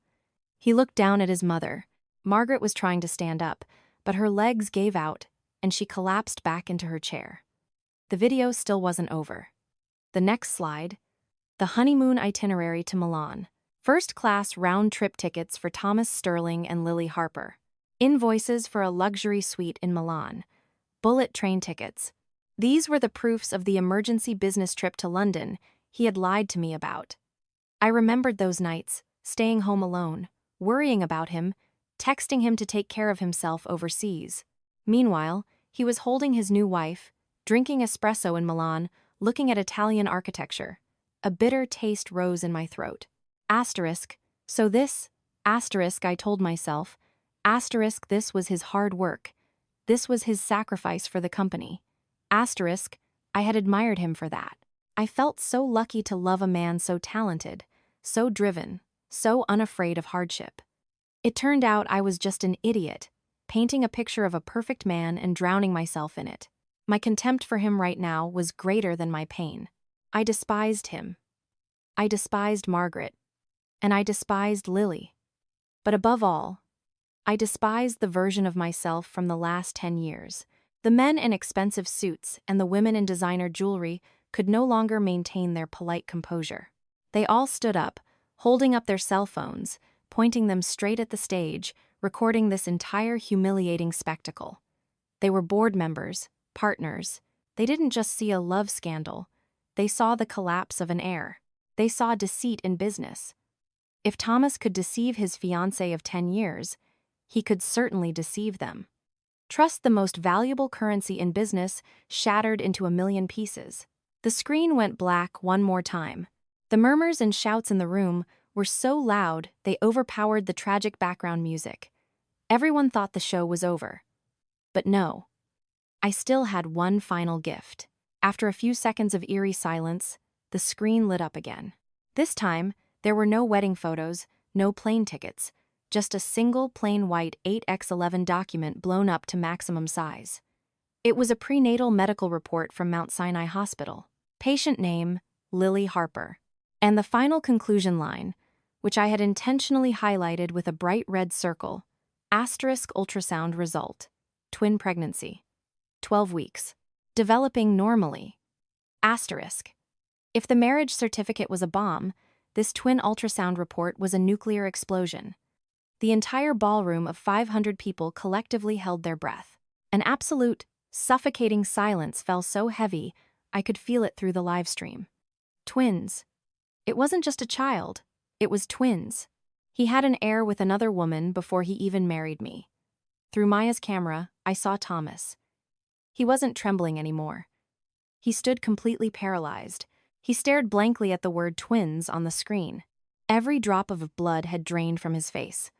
He looked down at his mother. Margaret was trying to stand up, but her legs gave out, and she collapsed back into her chair. The video still wasn't over. The next slide. The honeymoon itinerary to Milan. First-class round-trip tickets for Thomas Sterling and Lily Harper. Invoices for a luxury suite in Milan. Bullet train tickets. These were the proofs of the emergency business trip to London he had lied to me about. I remembered those nights, staying home alone, worrying about him, texting him to take care of himself overseas. Meanwhile, he was holding his new wife, drinking espresso in Milan, looking at Italian architecture. A bitter taste rose in my throat. Asterisk, so this, asterisk, I told myself, asterisk, this was his hard work. This was his sacrifice for the company. Asterisk, I had admired him for that. I felt so lucky to love a man so talented, so driven, so unafraid of hardship. It turned out I was just an idiot, painting a picture of a perfect man and drowning myself in it. My contempt for him right now was greater than my pain. I despised him. I despised Margaret. And I despised Lily. But above all, I despised the version of myself from the last 10 years. The men in expensive suits and the women in designer jewelry could no longer maintain their polite composure. They all stood up, holding up their cell phones, pointing them straight at the stage, recording this entire humiliating spectacle. They were board members, partners. They didn't just see a love scandal. They saw the collapse of an heir. They saw deceit in business. If Thomas could deceive his fiancée of 10 years, he could certainly deceive them. Trust, the most valuable currency in business, shattered into a million pieces. The screen went black one more time. The murmurs and shouts in the room were so loud they overpowered the tragic background music. Everyone thought the show was over. But no. I still had one final gift. After a few seconds of eerie silence, the screen lit up again. This time, there were no wedding photos, no plane tickets, just a single plain white 8x11 document blown up to maximum size. It was a prenatal medical report from Mount Sinai Hospital. Patient name, Lily Harper. And the final conclusion line, which I had intentionally highlighted with a bright red circle, asterisk ultrasound result, twin pregnancy, 12 weeks, developing normally, asterisk. If the marriage certificate was a bomb, this twin ultrasound report was a nuclear explosion. The entire ballroom of 500 people collectively held their breath. An absolute, suffocating silence fell so heavy I could feel it through the live stream. Twins. It wasn't just a child, it was twins. He had an heir with another woman before he even married me. Through Maya's camera, I saw Thomas. He wasn't trembling anymore. He stood completely paralyzed. He stared blankly at the word twins on the screen. Every drop of blood had drained from his face.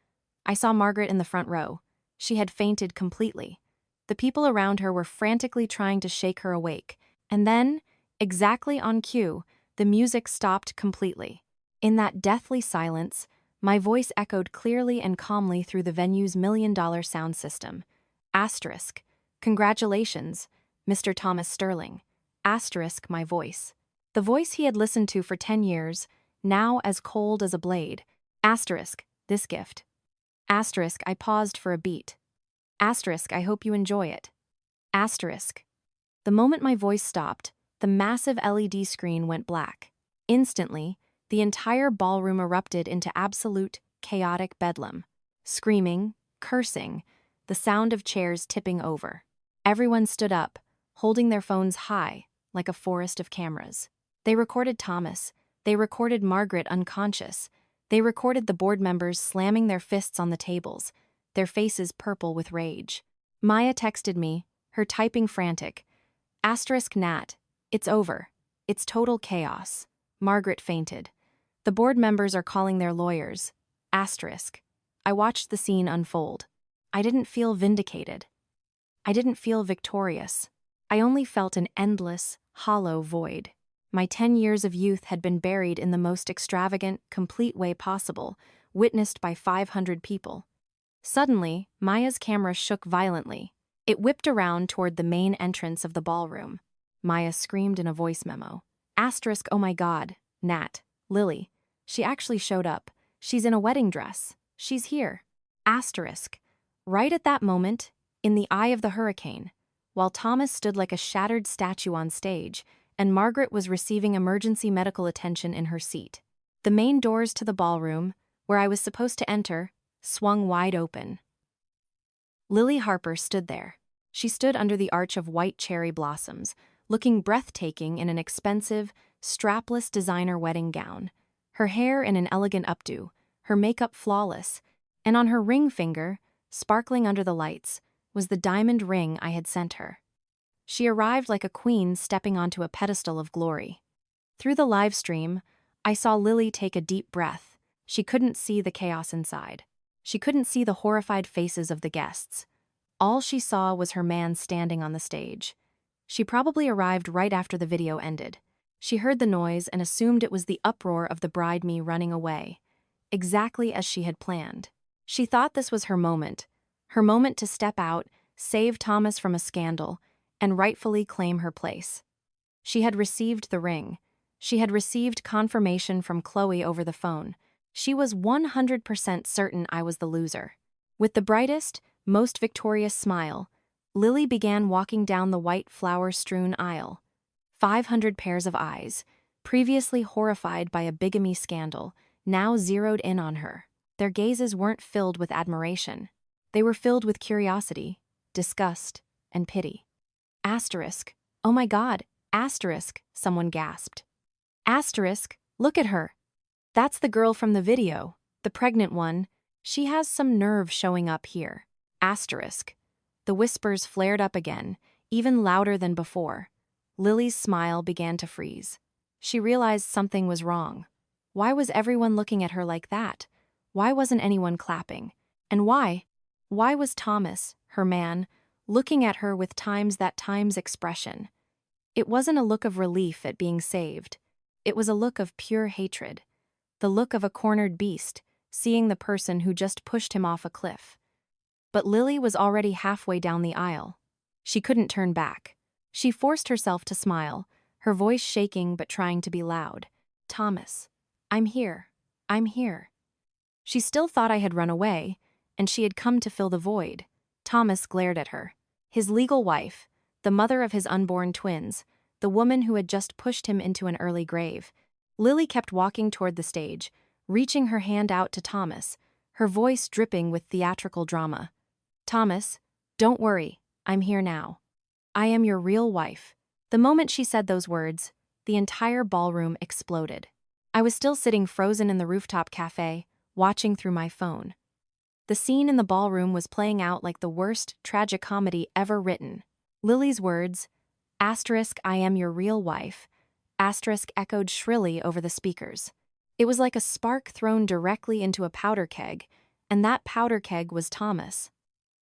I saw Margaret in the front row. She had fainted completely. The people around her were frantically trying to shake her awake. And then, exactly on cue, the music stopped completely. In that deathly silence, my voice echoed clearly and calmly through the venue's $1,000,000 sound system. Asterisk. Congratulations, Mr. Thomas Sterling. Asterisk, my voice. The voice he had listened to for 10 years, now as cold as a blade. Asterisk, this gift. Asterisk, I paused for a beat. Asterisk, I hope you enjoy it. Asterisk. The moment my voice stopped, the massive LED screen went black. Instantly, the entire ballroom erupted into absolute, chaotic bedlam. Screaming, cursing, the sound of chairs tipping over. Everyone stood up, holding their phones high, like a forest of cameras. They recorded Thomas. They recorded Margaret unconscious. They recorded the board members slamming their fists on the tables, their faces purple with rage. Maya texted me, her typing frantic. Asterisk Nat. It's over. It's total chaos. Margaret fainted. The board members are calling their lawyers. Asterisk. I watched the scene unfold. I didn't feel vindicated. I didn't feel victorious. I only felt an endless, hollow void. My 10 years of youth had been buried in the most extravagant, complete way possible, witnessed by 500 people. Suddenly, Maya's camera shook violently. It whipped around toward the main entrance of the ballroom. Maya screamed in a voice memo. Asterisk, oh my God, Nat, Lily. She actually showed up. She's in a wedding dress. She's here. Asterisk. Right at that moment, in the eye of the hurricane, while Thomas stood like a shattered statue on stage, and Margaret was receiving emergency medical attention in her seat. The main doors to the ballroom, where I was supposed to enter, swung wide open. Lily Harper stood there. She stood under the arch of white cherry blossoms, looking breathtaking in an expensive, strapless designer wedding gown, her hair in an elegant updo, her makeup flawless, and on her ring finger, sparkling under the lights, was the diamond ring I had sent her. She arrived like a queen stepping onto a pedestal of glory. Through the live stream, I saw Lily take a deep breath. She couldn't see the chaos inside. She couldn't see the horrified faces of the guests. All she saw was her man standing on the stage. She probably arrived right after the video ended. She heard the noise and assumed it was the uproar of the bride-me running away, exactly as she had planned. She thought this was her moment to step out, save Thomas from a scandal, and rightfully claim her place. She had received the ring. She had received confirmation from Chloe over the phone. She was 100% certain I was the loser. With the brightest, most victorious smile, Lily began walking down the white flower-strewn aisle. 500 pairs of eyes, previously horrified by a bigamy scandal, now zeroed in on her. Their gazes weren't filled with admiration. They were filled with curiosity, disgust, and pity. Asterisk. Oh my God, asterisk, someone gasped. Asterisk, look at her. That's the girl from the video, the pregnant one. She has some nerve showing up here. Asterisk. The whispers flared up again, even louder than before. Lily's smile began to freeze. She realized something was wrong. Why was everyone looking at her like that? Why wasn't anyone clapping? And why? Why was Thomas, her man, looking at her with Times expression? It wasn't a look of relief at being saved. It was a look of pure hatred. The look of a cornered beast, seeing the person who just pushed him off a cliff. But Lily was already halfway down the aisle. She couldn't turn back. She forced herself to smile, her voice shaking but trying to be loud. Thomas, I'm here. I'm here. She still thought I had run away, and she had come to fill the void. Thomas glared at her. His legal wife, the mother of his unborn twins, the woman who had just pushed him into an early grave. Lily kept walking toward the stage, reaching her hand out to Thomas, her voice dripping with theatrical drama. Thomas, don't worry, I'm here now. I am your real wife. The moment she said those words, the entire ballroom exploded. I was still sitting frozen in the rooftop cafe, watching through my phone. The scene in the ballroom was playing out like the worst tragicomedy ever written. Lily's words, asterisk, I am your real wife, asterisk, echoed shrilly over the speakers. It was like a spark thrown directly into a powder keg, and that powder keg was Thomas.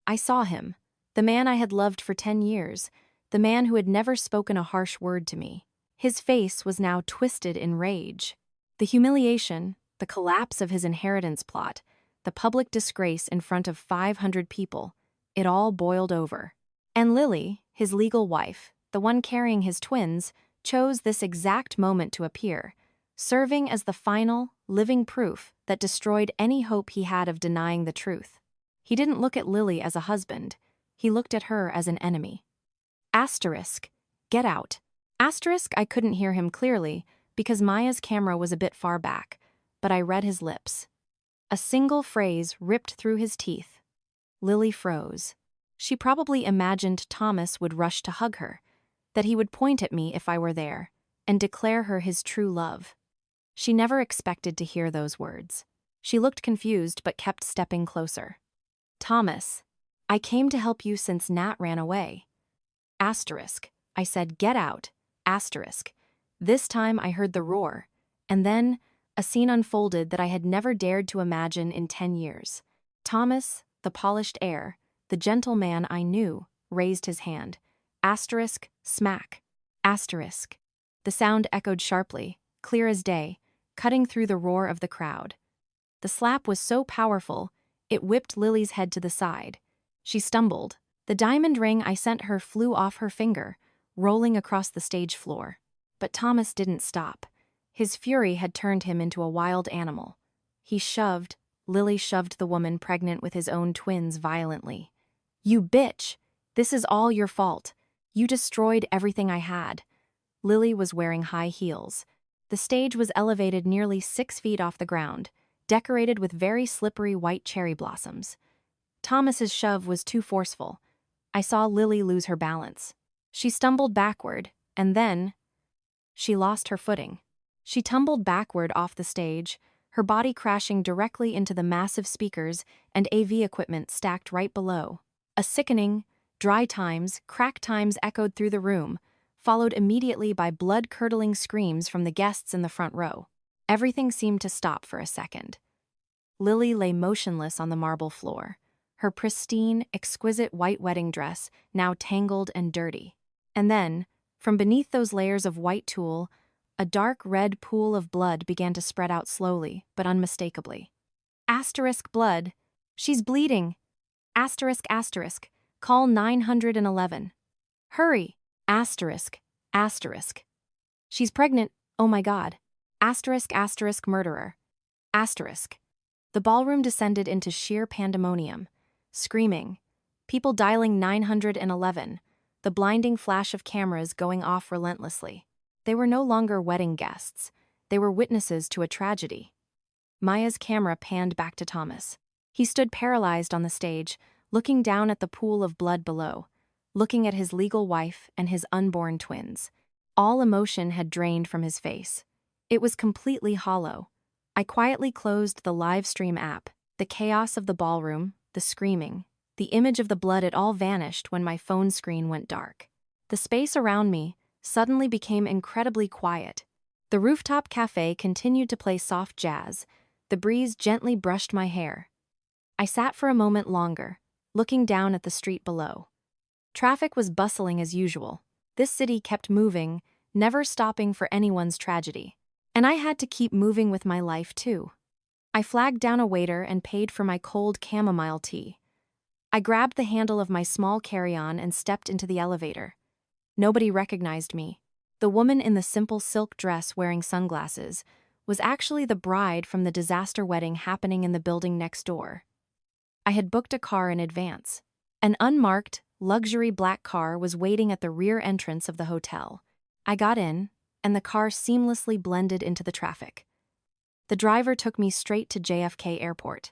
I saw him, the man I had loved for 10 years, the man who had never spoken a harsh word to me. His face was now twisted in rage. The humiliation, the collapse of his inheritance plot, the public disgrace in front of 500 people, it all boiled over. And Lily, his legal wife, the one carrying his twins, chose this exact moment to appear, serving as the final, living proof that destroyed any hope he had of denying the truth. He didn't look at Lily as a husband. He looked at her as an enemy. Asterisk, get out. Asterisk, I couldn't hear him clearly because Maya's camera was a bit far back, but I read his lips. A single phrase ripped through his teeth. Lily froze. She probably imagined Thomas would rush to hug her, that he would point at me if I were there, and declare her his true love. She never expected to hear those words. She looked confused but kept stepping closer. Thomas, I came to help you since Nat ran away. Asterisk, I said, get out. Asterisk. This time I heard the roar, and then a scene unfolded that I had never dared to imagine in 10 years. Thomas, the polished heir, the gentle man I knew, raised his hand. Asterisk, smack. Asterisk. The sound echoed sharply, clear as day, cutting through the roar of the crowd. The slap was so powerful, it whipped Lily's head to the side. She stumbled. The diamond ring I sent her flew off her finger, rolling across the stage floor. But Thomas didn't stop. His fury had turned him into a wild animal. Lily shoved the woman pregnant with his own twins violently. "You bitch! This is all your fault. You destroyed everything I had." Lily was wearing high heels. The stage was elevated nearly 6 feet off the ground, decorated with very slippery white cherry blossoms. Thomas's shove was too forceful. I saw Lily lose her balance. She stumbled backward, and then she lost her footing. She tumbled backward off the stage, her body crashing directly into the massive speakers and AV equipment stacked right below. A sickening, dry times, crack times echoed through the room, followed immediately by blood-curdling screams from the guests in the front row. Everything seemed to stop for a second. Lily lay motionless on the marble floor, her pristine, exquisite white wedding dress now tangled and dirty. And then, from beneath those layers of white tulle, a dark red pool of blood began to spread out slowly, but unmistakably. Asterisk blood. She's bleeding. Asterisk asterisk. Call 911. Hurry. Asterisk. Asterisk. She's pregnant. Oh my God. Asterisk asterisk murderer. Asterisk. The ballroom descended into sheer pandemonium. Screaming. People dialing 911. The blinding flash of cameras going off relentlessly. They were no longer wedding guests. They were witnesses to a tragedy. Maya's camera panned back to Thomas. He stood paralyzed on the stage, looking down at the pool of blood below, looking at his legal wife and his unborn twins. All emotion had drained from his face. It was completely hollow. I quietly closed the live stream app. The chaos of the ballroom, the screaming, the image of the blood, it all vanished when my phone screen went dark. The space around me suddenly became incredibly quiet. The rooftop cafe continued to play soft jazz. The breeze gently brushed my hair. I sat for a moment longer, looking down at the street below. Traffic was bustling as usual. This city kept moving, never stopping for anyone's tragedy. And I had to keep moving with my life, too. I flagged down a waiter and paid for my cold chamomile tea. I grabbed the handle of my small carry-on and stepped into the elevator. Nobody recognized me. The woman in the simple silk dress wearing sunglasses was actually the bride from the disaster wedding happening in the building next door. I had booked a car in advance. An unmarked, luxury black car was waiting at the rear entrance of the hotel. I got in, and the car seamlessly blended into the traffic. The driver took me straight to JFK Airport.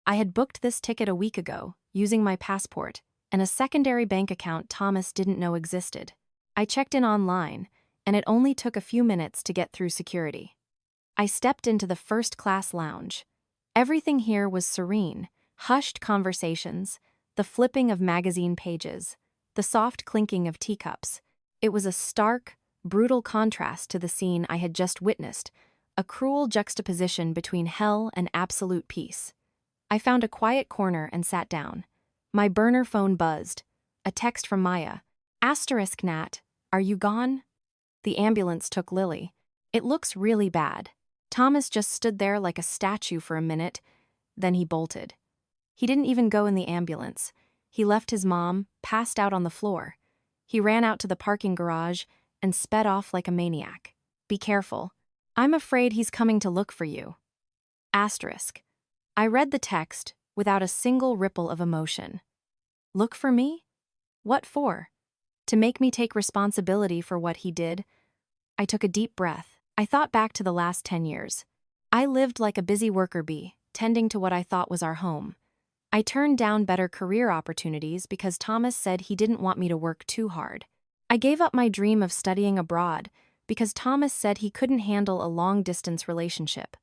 I had booked this ticket a week ago, using my passport, and a secondary bank account Thomas didn't know existed. I checked in online, and it only took a few minutes to get through security. I stepped into the first-class lounge. Everything here was serene, hushed conversations, the flipping of magazine pages, the soft clinking of teacups. It was a stark, brutal contrast to the scene I had just witnessed, a cruel juxtaposition between hell and absolute peace. I found a quiet corner and sat down. My burner phone buzzed. A text from Maya. Asterisk Nat, are you gone? The ambulance took Lily. It looks really bad. Thomas just stood there like a statue for a minute, then he bolted. He didn't even go in the ambulance. He left his mom, passed out on the floor. He ran out to the parking garage and sped off like a maniac. Be careful. I'm afraid he's coming to look for you. Asterisk. I read the text without a single ripple of emotion. Look for me? What for? To make me take responsibility for what he did? I took a deep breath. I thought back to the last 10 years. I lived like a busy worker bee, tending to what I thought was our home. I turned down better career opportunities because Thomas said he didn't want me to work too hard. I gave up my dream of studying abroad because Thomas said he couldn't handle a long-distance relationship.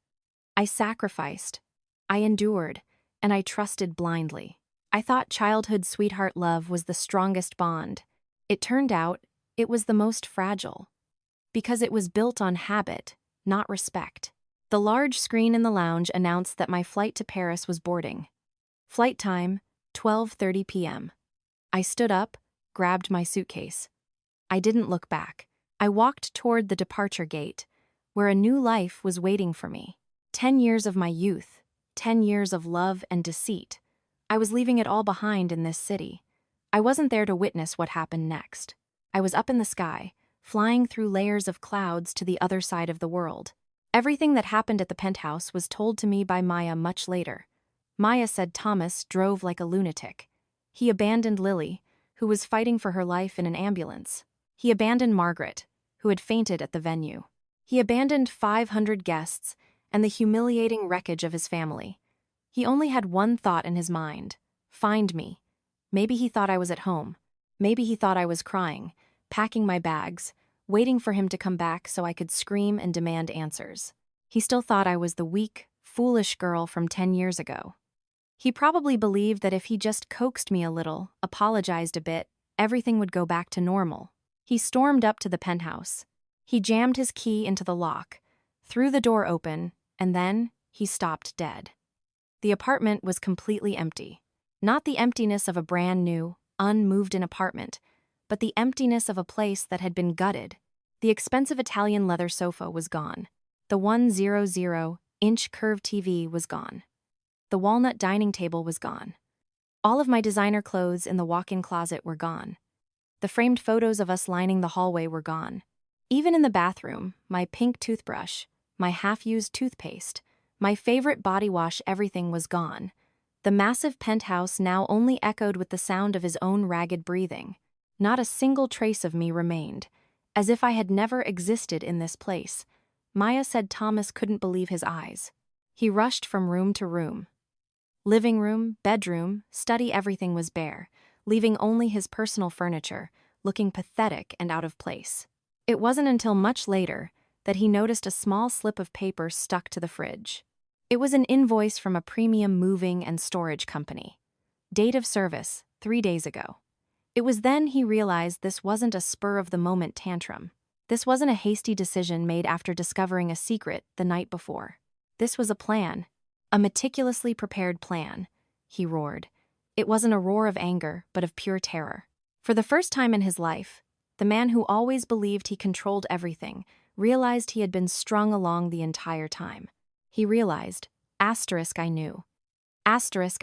I sacrificed. I endured, and I trusted blindly. I thought childhood sweetheart love was the strongest bond. It turned out it was the most fragile. Because it was built on habit, not respect. The large screen in the lounge announced that my flight to Paris was boarding. Flight time, 12:30 p.m. I stood up, grabbed my suitcase. I didn't look back. I walked toward the departure gate, where a new life was waiting for me. 10 years of my youth, 10 years of love and deceit. I was leaving it all behind in this city. I wasn't there to witness what happened next. I was up in the sky, flying through layers of clouds to the other side of the world. Everything that happened at the penthouse was told to me by Maya much later. Maya said Thomas drove like a lunatic. He abandoned Lily, who was fighting for her life in an ambulance. He abandoned Margaret, who had fainted at the venue. He abandoned 500 guests and the humiliating wreckage of his family. He only had one thought in his mind: find me. Maybe he thought I was at home. Maybe he thought I was crying, packing my bags, waiting for him to come back so I could scream and demand answers. He still thought I was the weak, foolish girl from 10 years ago. He probably believed that if he just coaxed me a little, apologized a bit, everything would go back to normal. He stormed up to the penthouse. He jammed his key into the lock, threw the door open, and then he stopped dead. The apartment was completely empty. Not the emptiness of a brand new, unmoved-in apartment, but the emptiness of a place that had been gutted. The expensive Italian leather sofa was gone. The 100-inch curved TV was gone. The walnut dining table was gone. All of my designer clothes in the walk-in closet were gone. The framed photos of us lining the hallway were gone. Even in the bathroom, my pink toothbrush, my half-used toothpaste, my favorite body wash, everything was gone. The massive penthouse now only echoed with the sound of his own ragged breathing. Not a single trace of me remained, as if I had never existed in this place. Maya said Thomas couldn't believe his eyes. He rushed from room to room. Living room, bedroom, study, everything was bare, leaving only his personal furniture, looking pathetic and out of place. It wasn't until much later that he noticed a small slip of paper stuck to the fridge. It was an invoice from a premium moving and storage company. Date of service, 3 days ago. It was then he realized this wasn't a spur-of-the-moment tantrum. This wasn't a hasty decision made after discovering a secret the night before. This was a plan. A meticulously prepared plan, he roared. It wasn't a roar of anger, but of pure terror. For the first time in his life, the man who always believed he controlled everything realized he had been strung along the entire time. He realized, I knew. I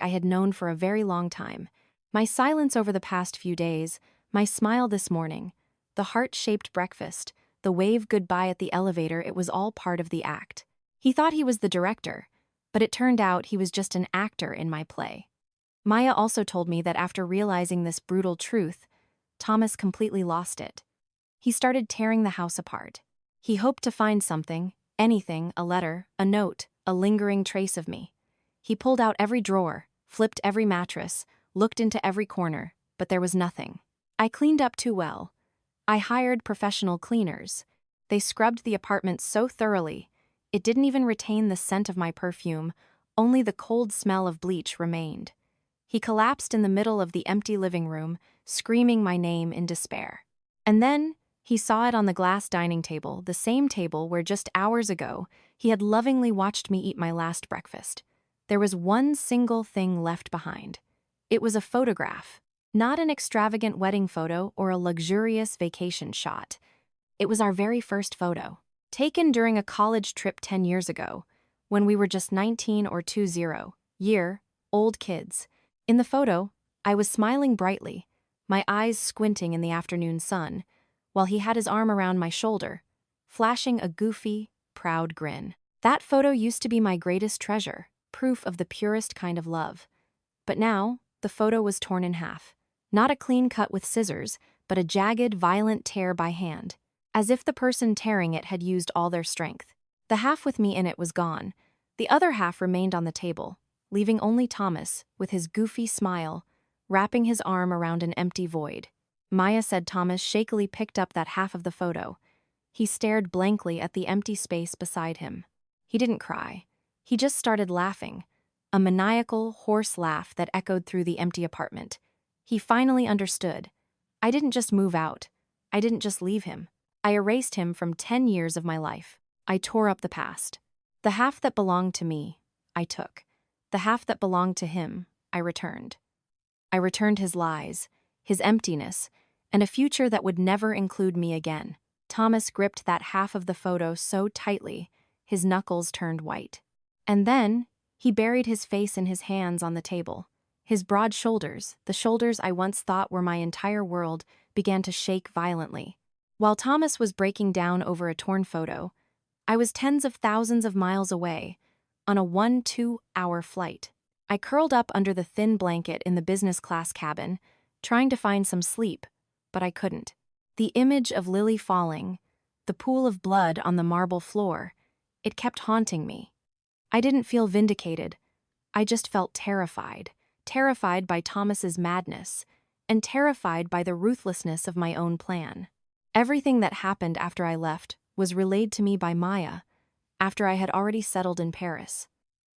had known for a very long time. My silence over the past few days, my smile this morning, the heart-shaped breakfast, the wave goodbye at the elevator, it was all part of the act. He thought he was the director, but it turned out he was just an actor in my play. Maya also told me that after realizing this brutal truth, Thomas completely lost it. He started tearing the house apart. He hoped to find something, anything, a letter, a note, a lingering trace of me. He pulled out every drawer, flipped every mattress, looked into every corner, but there was nothing. I cleaned up too well. I hired professional cleaners. They scrubbed the apartment so thoroughly, it didn't even retain the scent of my perfume, only the cold smell of bleach remained. He collapsed in the middle of the empty living room, screaming my name in despair. And then, he saw it on the glass dining table, the same table where just hours ago he had lovingly watched me eat my last breakfast. There was one single thing left behind. It was a photograph, not an extravagant wedding photo or a luxurious vacation shot. It was our very first photo, taken during a college trip 10 years ago, when we were just 19 or 20-year-old kids. In the photo, I was smiling brightly, my eyes squinting in the afternoon sun, while he had his arm around my shoulder, flashing a goofy, proud grin. That photo used to be my greatest treasure, proof of the purest kind of love. But now, the photo was torn in half. Not a clean cut with scissors, but a jagged, violent tear by hand, as if the person tearing it had used all their strength. The half with me in it was gone. The other half remained on the table, leaving only Thomas, with his goofy smile, wrapping his arm around an empty void. Maya said Thomas shakily picked up that half of the photo. He stared blankly at the empty space beside him. He didn't cry. He just started laughing, a maniacal, hoarse laugh that echoed through the empty apartment. He finally understood. I didn't just move out. I didn't just leave him. I erased him from 10 years of my life. I tore up the past. The half that belonged to me, I took. The half that belonged to him, I returned. I returned his lies, his emptiness, and a future that would never include me again. Thomas gripped that half of the photo so tightly, his knuckles turned white. And then, he buried his face in his hands on the table. His broad shoulders, the shoulders I once thought were my entire world, began to shake violently. While Thomas was breaking down over a torn photo, I was tens of thousands of miles away, on a 1-2-hour flight. I curled up under the thin blanket in the business class cabin, trying to find some sleep, but I couldn't. The image of Lily falling, the pool of blood on the marble floor, it kept haunting me. I didn't feel vindicated. I just felt terrified. Terrified by Thomas's madness, and terrified by the ruthlessness of my own plan. Everything that happened after I left was relayed to me by Maya, after I had already settled in Paris.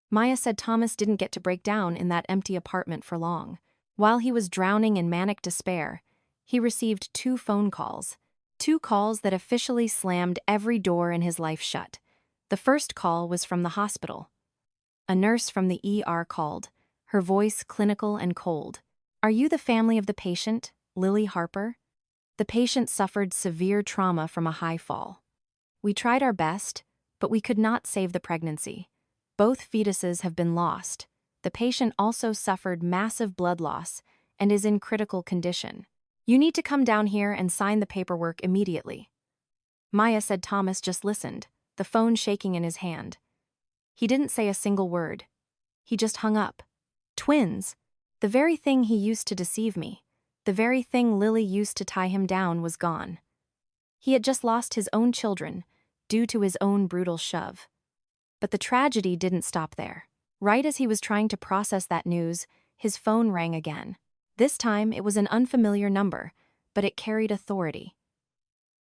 Maya said Thomas didn't get to break down in that empty apartment for long. While he was drowning in manic despair, he received 2 phone calls. 2 calls that officially slammed every door in his life shut. The first call was from the hospital. A nurse from the ER called, her voice clinical and cold. "Are you the family of the patient, Lily Harper?" The patient suffered severe trauma from a high fall. "We tried our best, but we could not save the pregnancy. Both fetuses have been lost. The patient also suffered massive blood loss and is in critical condition. You need to come down here and sign the paperwork immediately." Maya said Thomas just listened, the phone shaking in his hand. He didn't say a single word. He just hung up. Twins! The very thing he used to deceive me, the very thing Lily used to tie him down, was gone. He had just lost his own children, due to his own brutal shove. But the tragedy didn't stop there. Right as he was trying to process that news, his phone rang again. This time it was an unfamiliar number, but it carried authority.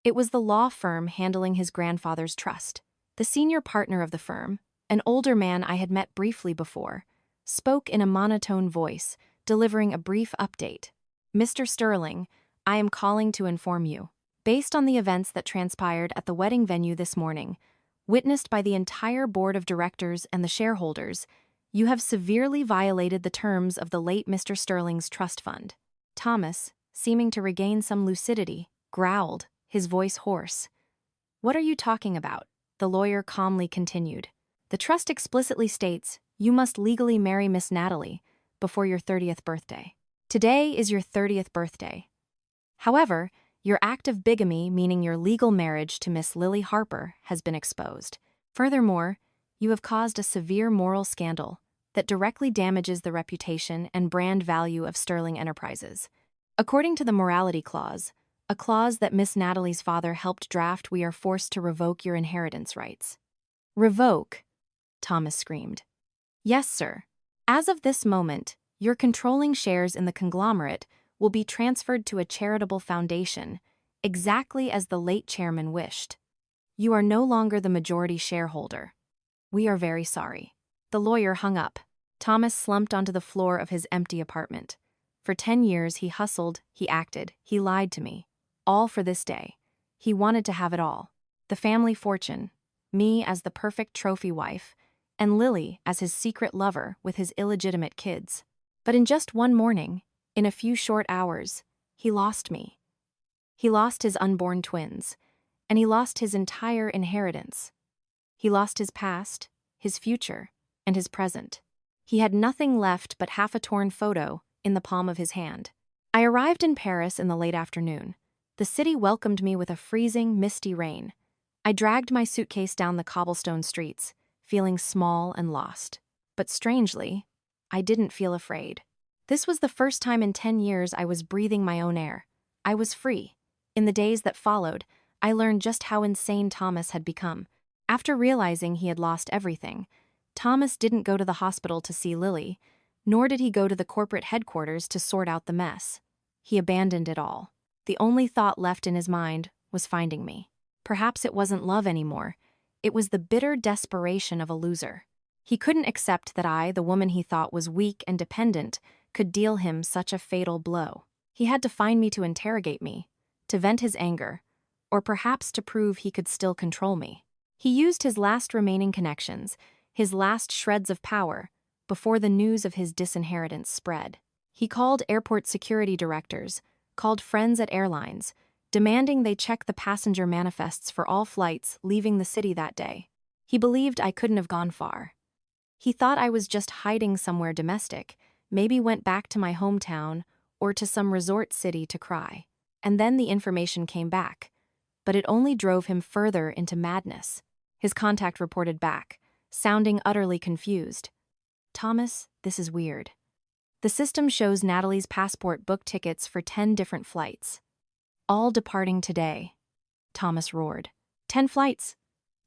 It was the law firm handling his grandfather's trust. The senior partner of the firm, an older man I had met briefly before, spoke in a monotone voice, delivering a brief update. "Mr. Sterling, I am calling to inform you. Based on the events that transpired at the wedding venue this morning, witnessed by the entire board of directors and the shareholders, you have severely violated the terms of the late Mr. Sterling's trust fund." Thomas, seeming to regain some lucidity, growled, his voice hoarse. "What are you talking about?" The lawyer calmly continued. "The trust explicitly states you must legally marry Miss Natalie before your 30th birthday. Today is your 30th birthday. However, your act of bigamy, meaning your legal marriage to Miss Lily Harper, has been exposed. Furthermore, you have caused a severe moral scandal that directly damages the reputation and brand value of Sterling Enterprises. According to the morality clause, a clause that Miss Natalie's father helped draft, we are forced to revoke your inheritance rights." "Revoke?" Thomas screamed. "Yes, sir. As of this moment, your controlling shares in the conglomerate will be transferred to a charitable foundation, exactly as the late chairman wished. You are no longer the majority shareholder. We are very sorry." The lawyer hung up. Thomas slumped onto the floor of his empty apartment. For 10 years he hustled, he acted, he lied to me. All for this day. He wanted to have it all. The family fortune, me as the perfect trophy wife, and Lily as his secret lover with his illegitimate kids. But in just one morning, in a few short hours, he lost me. He lost his unborn twins, and he lost his entire inheritance. He lost his past, his future, and his present. He had nothing left but half a torn photo in the palm of his hand. I arrived in Paris in the late afternoon. The city welcomed me with a freezing, misty rain. I dragged my suitcase down the cobblestone streets, feeling small and lost. But strangely, I didn't feel afraid. This was the first time in 10 years I was breathing my own air. I was free. In the days that followed, I learned just how insane Thomas had become. After realizing he had lost everything, Thomas didn't go to the hospital to see Lily, nor did he go to the corporate headquarters to sort out the mess. He abandoned it all. The only thought left in his mind was finding me. Perhaps it wasn't love anymore. It was the bitter desperation of a loser. He couldn't accept that I, the woman he thought was weak and dependent, could deal him such a fatal blow. He had to find me to interrogate me, to vent his anger, or perhaps to prove he could still control me. He used his last remaining connections, his last shreds of power, before the news of his disinheritance spread. He called airport security directors, called friends at airlines, demanding they check the passenger manifests for all flights leaving the city that day. He believed I couldn't have gone far. He thought I was just hiding somewhere domestic, maybe went back to my hometown or to some resort city to cry. And then the information came back. But it only drove him further into madness. His contact reported back, sounding utterly confused. Thomas, this is weird. The system shows Natalie's passport booked tickets for 10 different flights. All departing today. Thomas roared. 10 flights?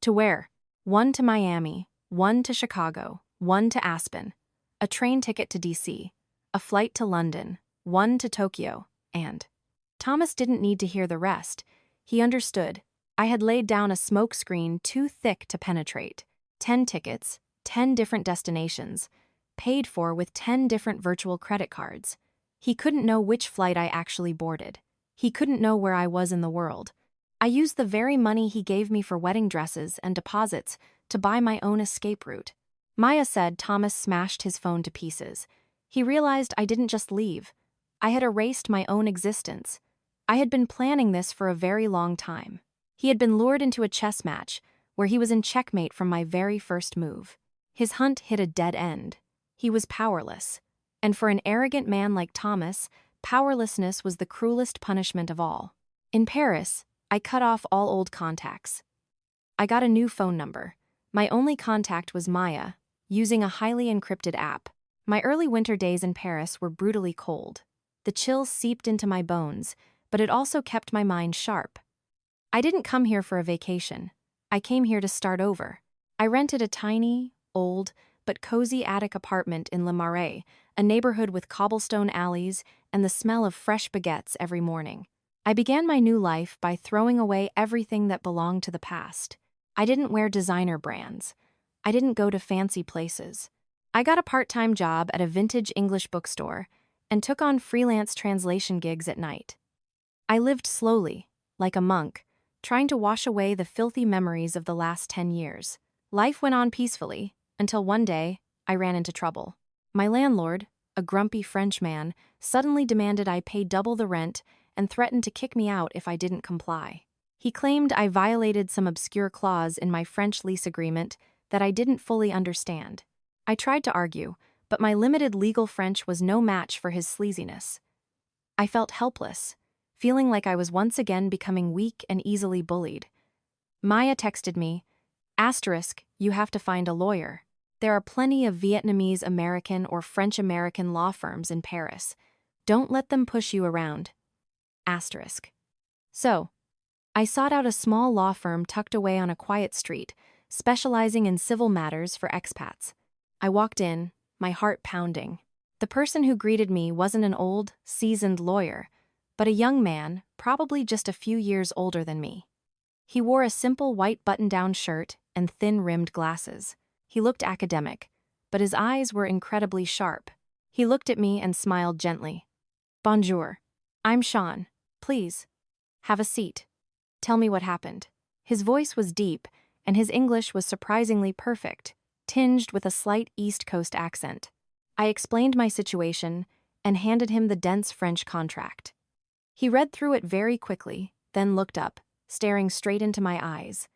To where? 1 to Miami, 1 to Chicago, 1 to Aspen, a train ticket to DC, a flight to London, 1 to Tokyo, and... Thomas didn't need to hear the rest. He understood. I had laid down a smoke screen too thick to penetrate. 10 tickets, 10 different destinations, paid for with 10 different virtual credit cards. He couldn't know which flight I actually boarded. He couldn't know where I was in the world. I used the very money he gave me for wedding dresses and deposits to buy my own escape route. Maya said Thomas smashed his phone to pieces. He realized I didn't just leave. I had erased my own existence. I had been planning this for a very long time. He had been lured into a chess match where he was in checkmate from my very first move. His hunt hit a dead end. He was powerless. And for an arrogant man like Thomas, powerlessness was the cruelest punishment of all. In Paris, I cut off all old contacts. I got a new phone number. My only contact was Maya, using a highly encrypted app. My early winter days in Paris were brutally cold. The chill seeped into my bones, but it also kept my mind sharp. I didn't come here for a vacation. I came here to start over. I rented a tiny, old, but cozy attic apartment in Le Marais, a neighborhood with cobblestone alleys and the smell of fresh baguettes every morning. I began my new life by throwing away everything that belonged to the past. I didn't wear designer brands. I didn't go to fancy places. I got a part-time job at a vintage English bookstore and took on freelance translation gigs at night. I lived slowly, like a monk, trying to wash away the filthy memories of the last 10 years. Life went on peacefully, until one day, I ran into trouble. My landlord, a grumpy French man, suddenly demanded I pay double the rent and threatened to kick me out if I didn't comply. He claimed I violated some obscure clause in my French lease agreement that I didn't fully understand. I tried to argue, but my limited legal French was no match for his sleaziness. I felt helpless, feeling like I was once again becoming weak and easily bullied. Maya texted me, "Asterisk, you have to find a lawyer. There are plenty of Vietnamese American or French American law firms in Paris. Don't let them push you around." Asterisk. So, I sought out a small law firm tucked away on a quiet street, specializing in civil matters for expats. I walked in, my heart pounding. The person who greeted me wasn't an old, seasoned lawyer, but a young man, probably just a few years older than me. He wore a simple white button-down shirt and thin-rimmed glasses. He looked academic, but his eyes were incredibly sharp. He looked at me and smiled gently. "Bonjour. I'm Sean. Please, have a seat. Tell me what happened." His voice was deep, and his English was surprisingly perfect, tinged with a slight East Coast accent. I explained my situation and handed him the dense French contract. He read through it very quickly, then looked up, staring straight into my eyes.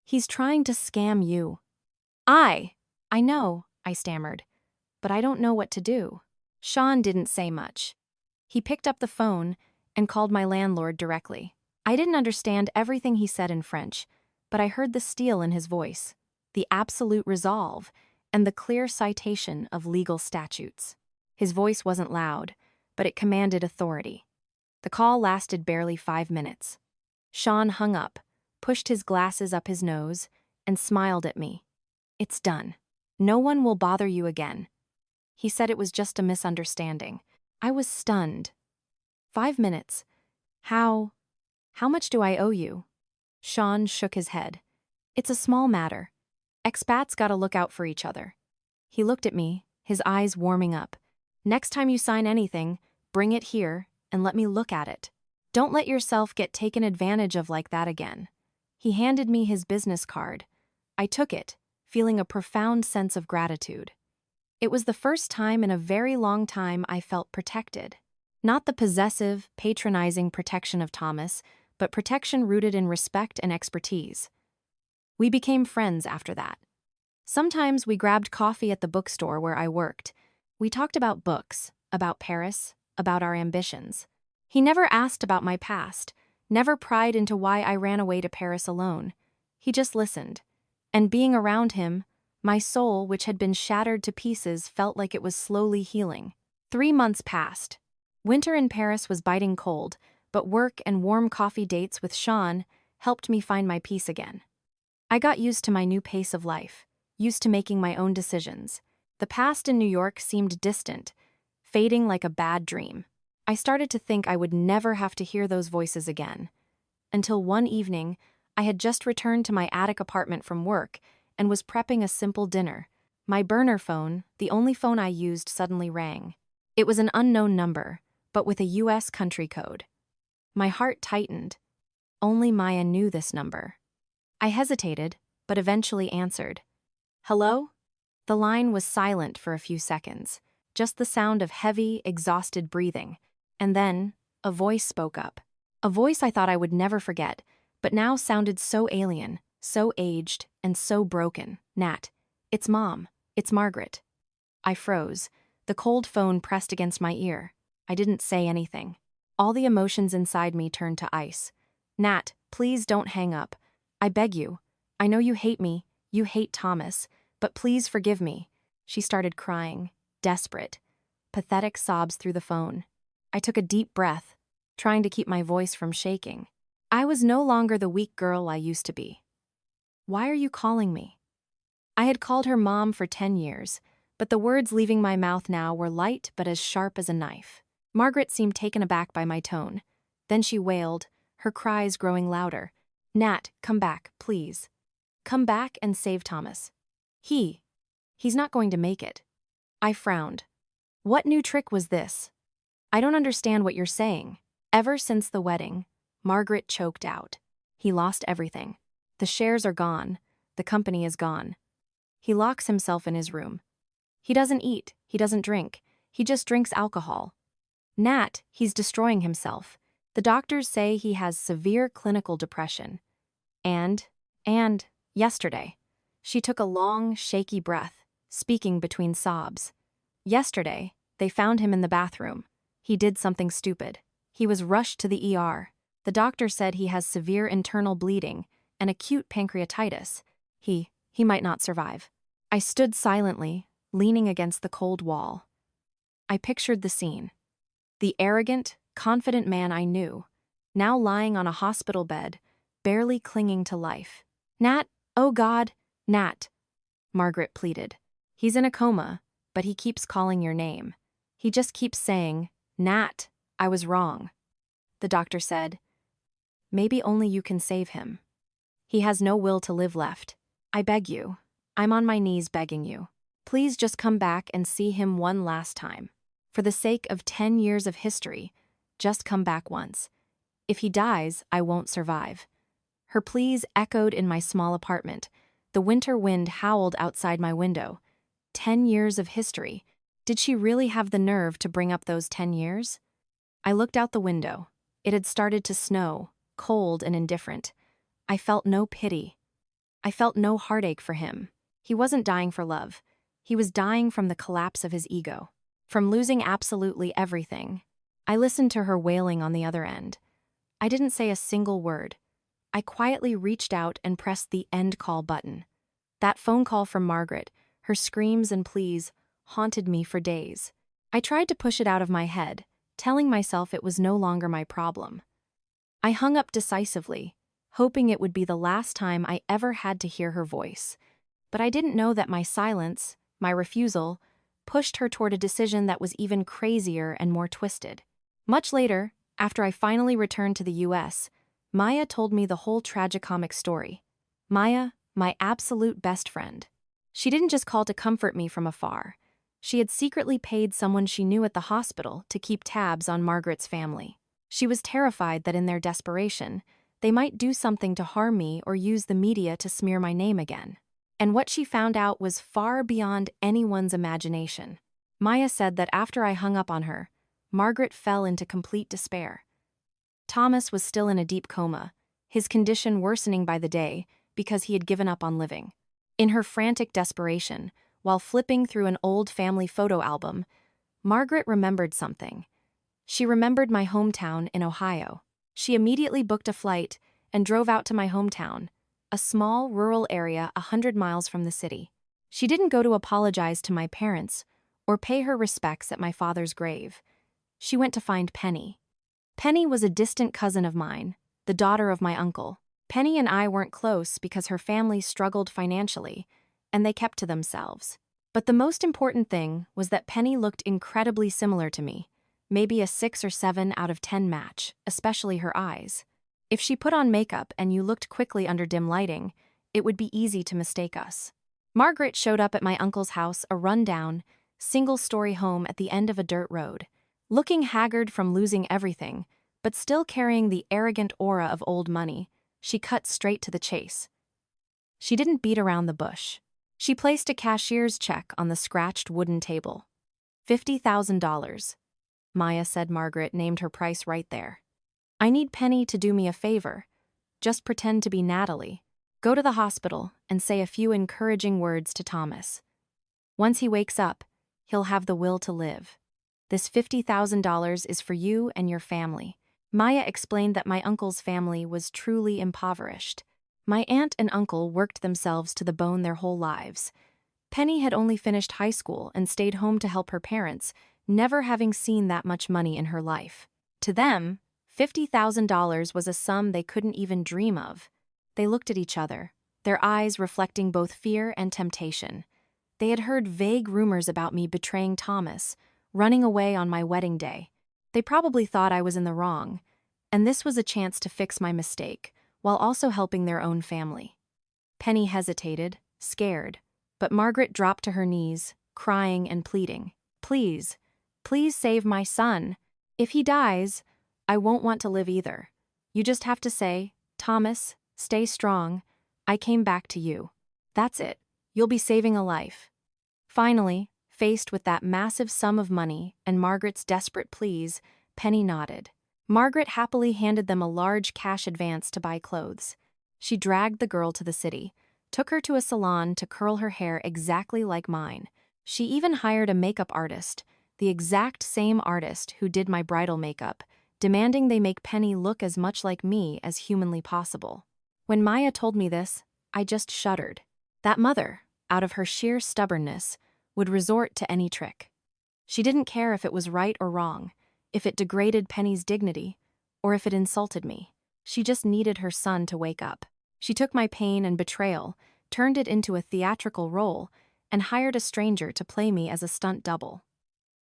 "He's trying to scam you." I know, I stammered, but I don't know what to do." Sean didn't say much. He picked up the phone and called my landlord directly. I didn't understand everything he said in French, but I heard the steel in his voice, the absolute resolve, and the clear citation of legal statutes. His voice wasn't loud, but it commanded authority. The call lasted barely 5 minutes. Sean hung up, pushed his glasses up his nose, and smiled at me. "It's done. No one will bother you again." He said it was just a misunderstanding. I was stunned. 5 minutes. How much do I owe you?" Sean shook his head. "It's a small matter. Expats gotta look out for each other." He looked at me, his eyes warming up. "Next time you sign anything, bring it here and let me look at it. Don't let yourself get taken advantage of like that again." He handed me his business card. I took it, feeling a profound sense of gratitude. It was the first time in a very long time I felt protected. Not the possessive, patronizing protection of Thomas, but protection rooted in respect and expertise. We became friends after that. Sometimes we grabbed coffee at the bookstore where I worked. We talked about books, about Paris, about our ambitions. He never asked about my past, never pried into why I ran away to Paris alone. He just listened. And being around him, my soul, which had been shattered to pieces, felt like it was slowly healing. 3 months passed. Winter in Paris was biting cold, but work and warm coffee dates with Sean helped me find my peace again. I got used to my new pace of life, used to making my own decisions. The past in New York seemed distant, fading like a bad dream. I started to think I would never have to hear those voices again. Until one evening, I had just returned to my attic apartment from work and was prepping a simple dinner. My burner phone, the only phone I used, suddenly rang. It was an unknown number, but with a US country code. My heart tightened. Only Maya knew this number. I hesitated, but eventually answered. Hello? The line was silent for a few seconds, just the sound of heavy, exhausted breathing. And then, a voice spoke up. A voice I thought I would never forget, but now sounded so alien, so aged, and so broken. Nat, it's Mom. It's Margaret. I froze. The cold phone pressed against my ear. I didn't say anything. All the emotions inside me turned to ice. Nat, please don't hang up. I beg you. I know you hate me, you hate Thomas, but please forgive me. She started crying, desperate. Pathetic sobs through the phone. I took a deep breath, trying to keep my voice from shaking. I was no longer the weak girl I used to be. Why are you calling me? I had called her Mom for 10 years, but the words leaving my mouth now were light but as sharp as a knife. Margaret seemed taken aback by my tone. Then she wailed, her cries growing louder. Nat, come back, please. Come back and save Thomas. He's not going to make it. I frowned. What new trick was this? I don't understand what you're saying. Ever since the wedding, Margaret choked out. He lost everything. The shares are gone. The company is gone. He locks himself in his room. He doesn't eat. He doesn't drink. He just drinks alcohol. Nat, he's destroying himself. The doctors say he has severe clinical depression. And yesterday, she took a long, shaky breath, speaking between sobs. Yesterday, they found him in the bathroom. He did something stupid. He was rushed to the ER. The doctor said he has severe internal bleeding and acute pancreatitis. He might not survive. I stood silently, leaning against the cold wall. I pictured the scene. The arrogant, confident man I knew, now lying on a hospital bed, barely clinging to life. Nat, oh God, Nat, Margaret pleaded. He's in a coma, but he keeps calling your name. He just keeps saying, Nat, I was wrong. The doctor said, maybe only you can save him. He has no will to live left. I beg you. I'm on my knees begging you. Please just come back and see him one last time. For the sake of 10 years of history, just come back once. If he dies, I won't survive. Her pleas echoed in my small apartment. The winter wind howled outside my window. 10 years of history. Did she really have the nerve to bring up those 10 years? I looked out the window. It had started to snow, cold and indifferent. I felt no pity. I felt no heartache for him. He wasn't dying for love. He was dying from the collapse of his ego, from losing absolutely everything. I listened to her wailing on the other end. I didn't say a single word. I quietly reached out and pressed the end call button. That phone call from Margaret, her screams and pleas, haunted me for days. I tried to push it out of my head, telling myself it was no longer my problem. I hung up decisively, hoping it would be the last time I ever had to hear her voice. But I didn't know that my silence, my refusal, pushed her toward a decision that was even crazier and more twisted. Much later, after I finally returned to the US, Maya told me the whole tragicomic story. Maya, my absolute best friend. She didn't just call to comfort me from afar. She had secretly paid someone she knew at the hospital to keep tabs on Margaret's family. She was terrified that in their desperation, they might do something to harm me or use the media to smear my name again. And what she found out was far beyond anyone's imagination. Maya said that after I hung up on her, Margaret fell into complete despair. Thomas was still in a deep coma, his condition worsening by the day because he had given up on living. In her frantic desperation, while flipping through an old family photo album, Margaret remembered something. She remembered my hometown in Ohio. She immediately booked a flight and drove out to my hometown, a small rural area 100 miles from the city. She didn't go to apologize to my parents or pay her respects at my father's grave. She went to find Penny. Penny was a distant cousin of mine, the daughter of my uncle. Penny and I weren't close because her family struggled financially, and they kept to themselves. But the most important thing was that Penny looked incredibly similar to me, maybe a 6 or 7 out of 10 match, especially her eyes. If she put on makeup and you looked quickly under dim lighting, it would be easy to mistake us. Margaret showed up at my uncle's house, a run-down, single-story home at the end of a dirt road. Looking haggard from losing everything, but still carrying the arrogant aura of old money, she cut straight to the chase. She didn't beat around the bush. She placed a cashier's check on the scratched wooden table. $50,000. Maya said. Margaret named her price right there. I need Penny to do me a favor. Just pretend to be Natalie. Go to the hospital and say a few encouraging words to Thomas. Once he wakes up, he'll have the will to live. This $50,000 is for you and your family. Maya explained that my uncle's family was truly impoverished. My aunt and uncle worked themselves to the bone their whole lives. Penny had only finished high school and stayed home to help her parents, never having seen that much money in her life. To them, $50,000 was a sum they couldn't even dream of. They looked at each other, their eyes reflecting both fear and temptation. They had heard vague rumors about me betraying Thomas, running away on my wedding day. They probably thought I was in the wrong, and this was a chance to fix my mistake, while also helping their own family. Penny hesitated, scared, but Margaret dropped to her knees, crying and pleading. Please, please save my son. If he dies, I won't want to live either. You just have to say, Thomas, stay strong. I came back to you. That's it. You'll be saving a life. Finally, faced with that massive sum of money and Margaret's desperate pleas, Penny nodded. Margaret happily handed them a large cash advance to buy clothes. She dragged the girl to the city, took her to a salon to curl her hair exactly like mine. She even hired a makeup artist, the exact same artist who did my bridal makeup, demanding they make Penny look as much like me as humanly possible. When Maya told me this, I just shuddered. That mother, out of her sheer stubbornness, would resort to any trick. She didn't care if it was right or wrong, if it degraded Penny's dignity, or if it insulted me. She just needed her son to wake up. She took my pain and betrayal, turned it into a theatrical role, and hired a stranger to play me as a stunt double.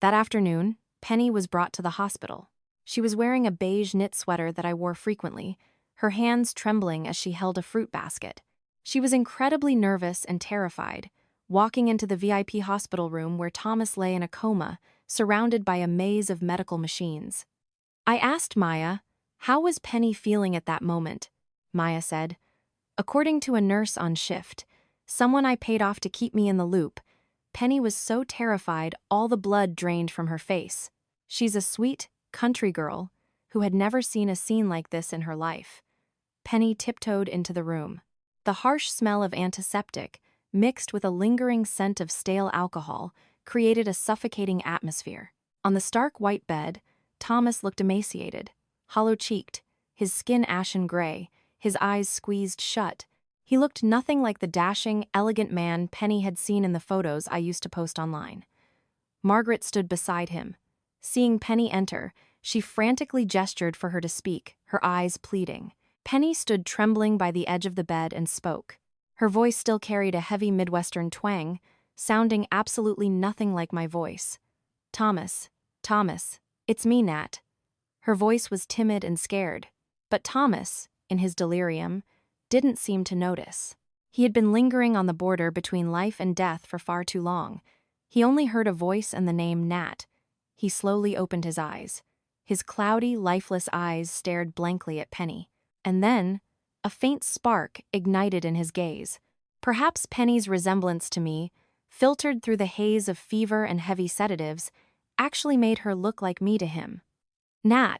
That afternoon, Penny was brought to the hospital. She was wearing a beige knit sweater that I wore frequently, her hands trembling as she held a fruit basket. She was incredibly nervous and terrified, walking into the VIP hospital room where Thomas lay in a coma, surrounded by a maze of medical machines. I asked Maya, how was Penny feeling at that moment? Maya said, according to a nurse on shift, someone I paid off to keep me in the loop, Penny was so terrified all the blood drained from her face. She's a sweet, country girl who had never seen a scene like this in her life. Penny tiptoed into the room. The harsh smell of antiseptic, mixed with a lingering scent of stale alcohol, created a suffocating atmosphere. On the stark white bed, Thomas looked emaciated, hollow-cheeked, his skin ashen gray, his eyes squeezed shut. He looked nothing like the dashing, elegant man Penny had seen in the photos I used to post online. Margaret stood beside him. Seeing Penny enter, she frantically gestured for her to speak, her eyes pleading. Penny stood trembling by the edge of the bed and spoke. Her voice still carried a heavy Midwestern twang, sounding absolutely nothing like my voice. Thomas, it's me, Nat. Her voice was timid and scared, but Thomas, in his delirium, didn't seem to notice. He had been lingering on the border between life and death for far too long. He only heard a voice and the name Nat. He slowly opened his eyes. His cloudy, lifeless eyes stared blankly at Penny. And then, a faint spark ignited in his gaze. Perhaps Penny's resemblance to me, filtered through the haze of fever and heavy sedatives, actually made her look like me to him. Nat,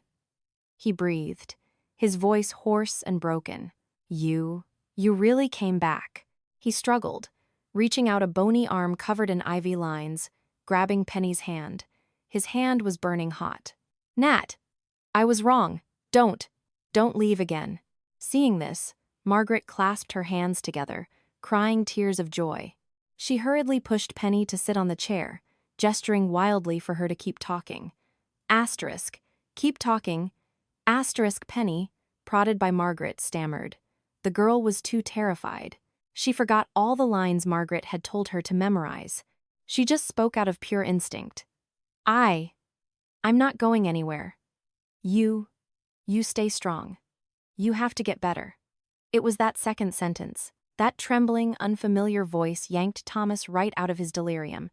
he breathed, his voice hoarse and broken. You really came back. He struggled, reaching out a bony arm covered in ivy lines, grabbing Penny's hand. His hand was burning hot. Nat, I was wrong. Don't leave again. Seeing this, Margaret clasped her hands together, crying tears of joy. She hurriedly pushed Penny to sit on the chair, gesturing wildly for her to keep talking. Asterisk, keep talking. Asterisk Penny, prodded by Margaret, stammered. The girl was too terrified. She forgot all the lines Margaret had told her to memorize. She just spoke out of pure instinct. I'm not going anywhere. You stay strong. You have to get better. It was that second sentence. That trembling, unfamiliar voice yanked Thomas right out of his delirium.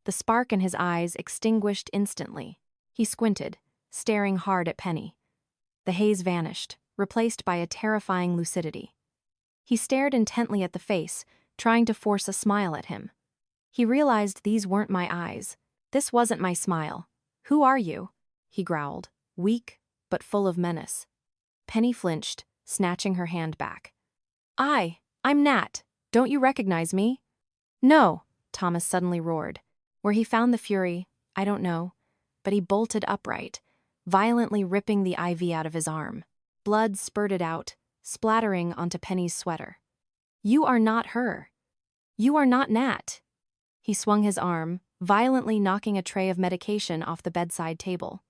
The spark in his eyes extinguished instantly. He squinted, staring hard at Penny. The haze vanished, replaced by a terrifying lucidity. He stared intently at the face, trying to force a smile at him. He realized these weren't my eyes. This wasn't my smile. Who are you? He growled, weak but full of menace. Penny flinched, snatching her hand back. I'm Nat. Don't you recognize me? No, Thomas suddenly roared. Where he found the fury, I don't know, but he bolted upright, violently ripping the IV out of his arm. Blood spurted out, splattering onto Penny's sweater. You are not her. You are not Nat. He swung his arm, violently knocking a tray of medication off the bedside table.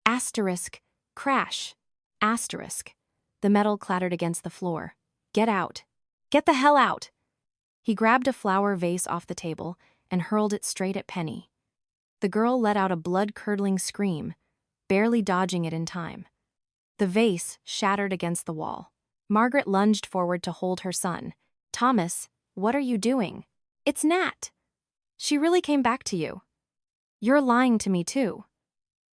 Asterisk, crash. Asterisk. The metal clattered against the floor. Get out. Get the hell out. He grabbed a flower vase off the table and hurled it straight at Penny. The girl let out a blood-curdling scream, barely dodging it in time. The vase shattered against the wall. Margaret lunged forward to hold her son. Thomas, what are you doing? It's Nat. She really came back to you. You're lying to me too.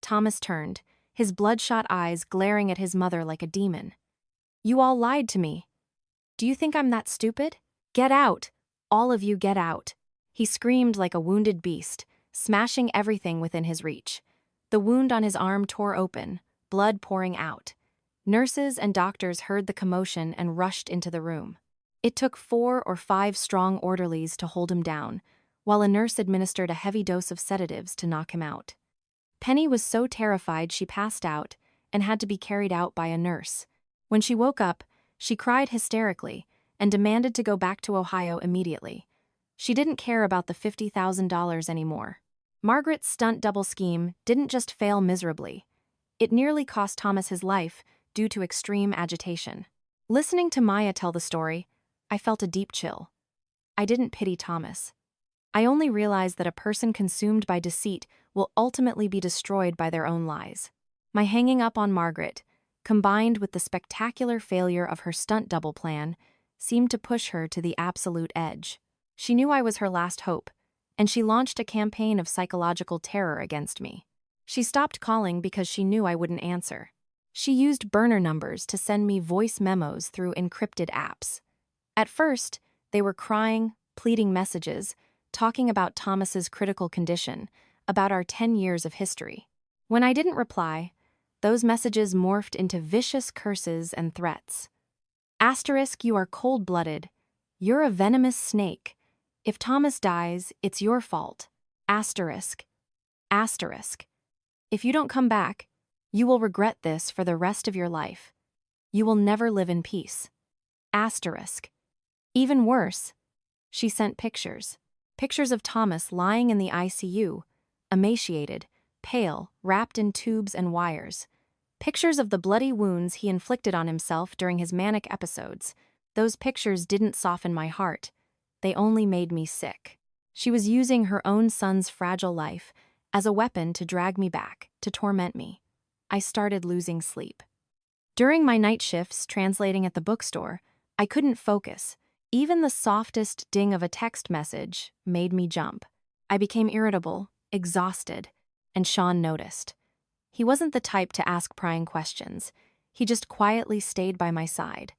Thomas turned, his bloodshot eyes glaring at his mother like a demon. You all lied to me. Do you think I'm that stupid? Get out. All of you get out. He screamed like a wounded beast, smashing everything within his reach. The wound on his arm tore open, blood pouring out. Nurses and doctors heard the commotion and rushed into the room. It took 4 or 5 strong orderlies to hold him down, while a nurse administered a heavy dose of sedatives to knock him out. Penny was so terrified she passed out and had to be carried out by a nurse. When she woke up, she cried hysterically and demanded to go back to Ohio immediately. She didn't care about the $50,000 anymore. Margaret's stunt double scheme didn't just fail miserably. It nearly cost Thomas his life due to extreme agitation. Listening to Maya tell the story, I felt a deep chill. I didn't pity Thomas. I only realized that a person consumed by deceit will ultimately be destroyed by their own lies. My hanging up on Margaret, combined with the spectacular failure of her stunt double plan, seemed to push her to the absolute edge. She knew I was her last hope, and she launched a campaign of psychological terror against me. She stopped calling because she knew I wouldn't answer. She used burner numbers to send me voice memos through encrypted apps. At first, they were crying, pleading messages, talking about Thomas's critical condition, about our 10 years of history. When I didn't reply, those messages morphed into vicious curses and threats. Asterisk, you are cold-blooded. You're a venomous snake. If Thomas dies, it's your fault. Asterisk. Asterisk. If you don't come back, you will regret this for the rest of your life. You will never live in peace. Asterisk. Even worse, she sent pictures. Pictures of Thomas lying in the ICU, emaciated, pale, wrapped in tubes and wires. Pictures of the bloody wounds he inflicted on himself during his manic episodes. Those pictures didn't soften my heart. They only made me sick. She was using her own son's fragile life as a weapon to drag me back, to torment me. I started losing sleep. During my night shifts translating at the bookstore, I couldn't focus. Even the softest ding of a text message made me jump. I became irritable, exhausted, and Sean noticed. He wasn't the type to ask prying questions. He just quietly stayed by my side.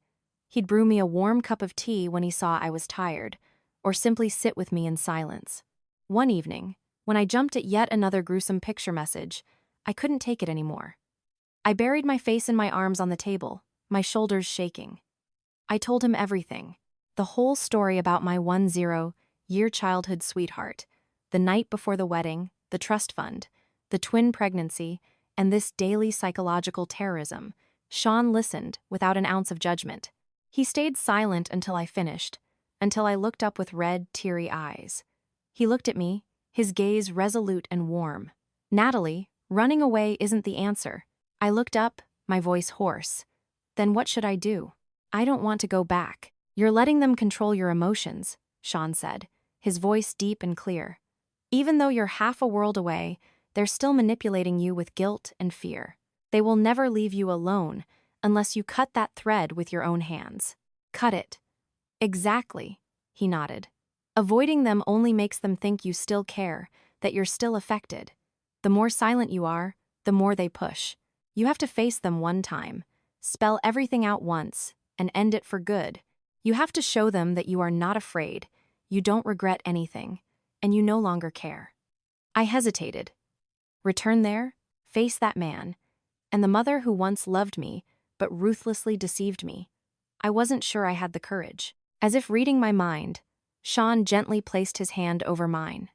He'd brew me a warm cup of tea when he saw I was tired, or simply sit with me in silence. One evening, When I jumped at yet another gruesome picture message, I couldn't take it anymore. I buried my face in my arms on the table, my shoulders shaking. I told him everything. The whole story about my 10-year childhood sweetheart, the night before the wedding, the trust fund, the twin pregnancy, and this daily psychological terrorism. Sean listened without an ounce of judgment. He stayed silent until I finished, until I looked up with red, teary eyes. He looked at me, his gaze resolute and warm. Natalie, running away isn't the answer. I looked up, my voice hoarse. Then what should I do? I don't want to go back. You're letting them control your emotions, Sean said, his voice deep and clear. Even though you're half a world away, they're still manipulating you with guilt and fear. They will never leave you alone unless you cut that thread with your own hands. Cut it. Exactly, he nodded. Avoiding them only makes them think you still care, that you're still affected. The more silent you are, the more they push. You have to face them one time, spell everything out once, and end it for good. You have to show them that you are not afraid, you don't regret anything, and you no longer care. I hesitated. Return there, face that man, and the mother who once loved me, but ruthlessly deceived me. I wasn't sure I had the courage. As if reading my mind, Sean gently placed his hand over mine.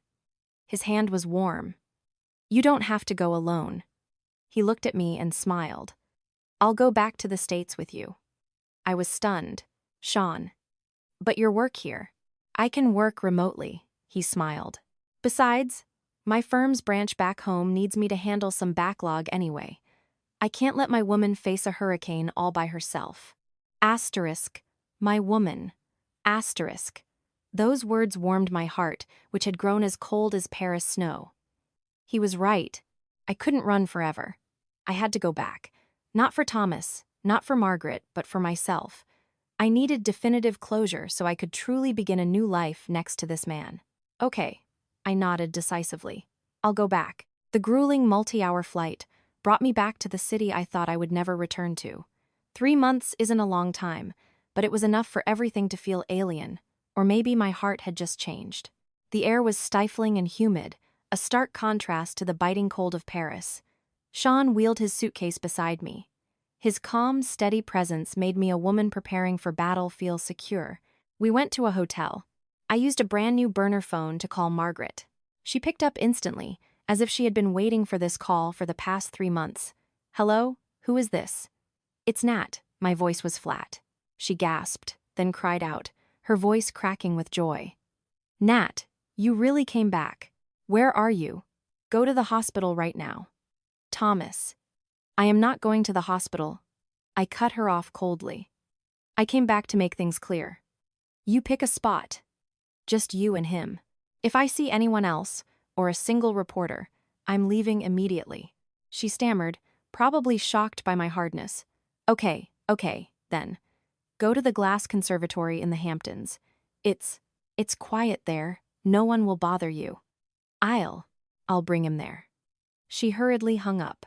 His hand was warm. You don't have to go alone. He looked at me and smiled. I'll go back to the States with you. I was stunned. Sean. But your work here. I can work remotely, he smiled. Besides, my firm's branch back home needs me to handle some backlog anyway. I can't let my woman face a hurricane all by herself. Asterisk, my woman. Asterisk. Those words warmed my heart, which had grown as cold as Paris snow. He was right. I couldn't run forever. I had to go back. Not for Thomas, not for Margaret, but for myself. I needed definitive closure so I could truly begin a new life next to this man. Okay, I nodded decisively. I'll go back. The grueling multi-hour flight brought me back to the city I thought I would never return to. 3 months isn't a long time, but it was enough for everything to feel alien, or maybe my heart had just changed. The air was stifling and humid, a stark contrast to the biting cold of Paris. Sean wheeled his suitcase beside me. His calm, steady presence made me a woman preparing for battle feel secure. We went to a hotel. I used a brand new burner phone to call Margaret. She picked up instantly, as if she had been waiting for this call for the past 3 months. Hello? Who is this? It's Nat. My voice was flat. She gasped, then cried out, her voice cracking with joy. Nat, you really came back. Where are you? Go to the hospital right now. Thomas. I am not going to the hospital. I cut her off coldly. I came back to make things clear. You pick a spot. Just you and him. If I see anyone else, or a single reporter, I'm leaving immediately. She stammered, probably shocked by my hardness. Okay, then. Go to the Glass Conservatory in the Hamptons. It's quiet there. No one will bother you. I'll bring him there. She hurriedly hung up.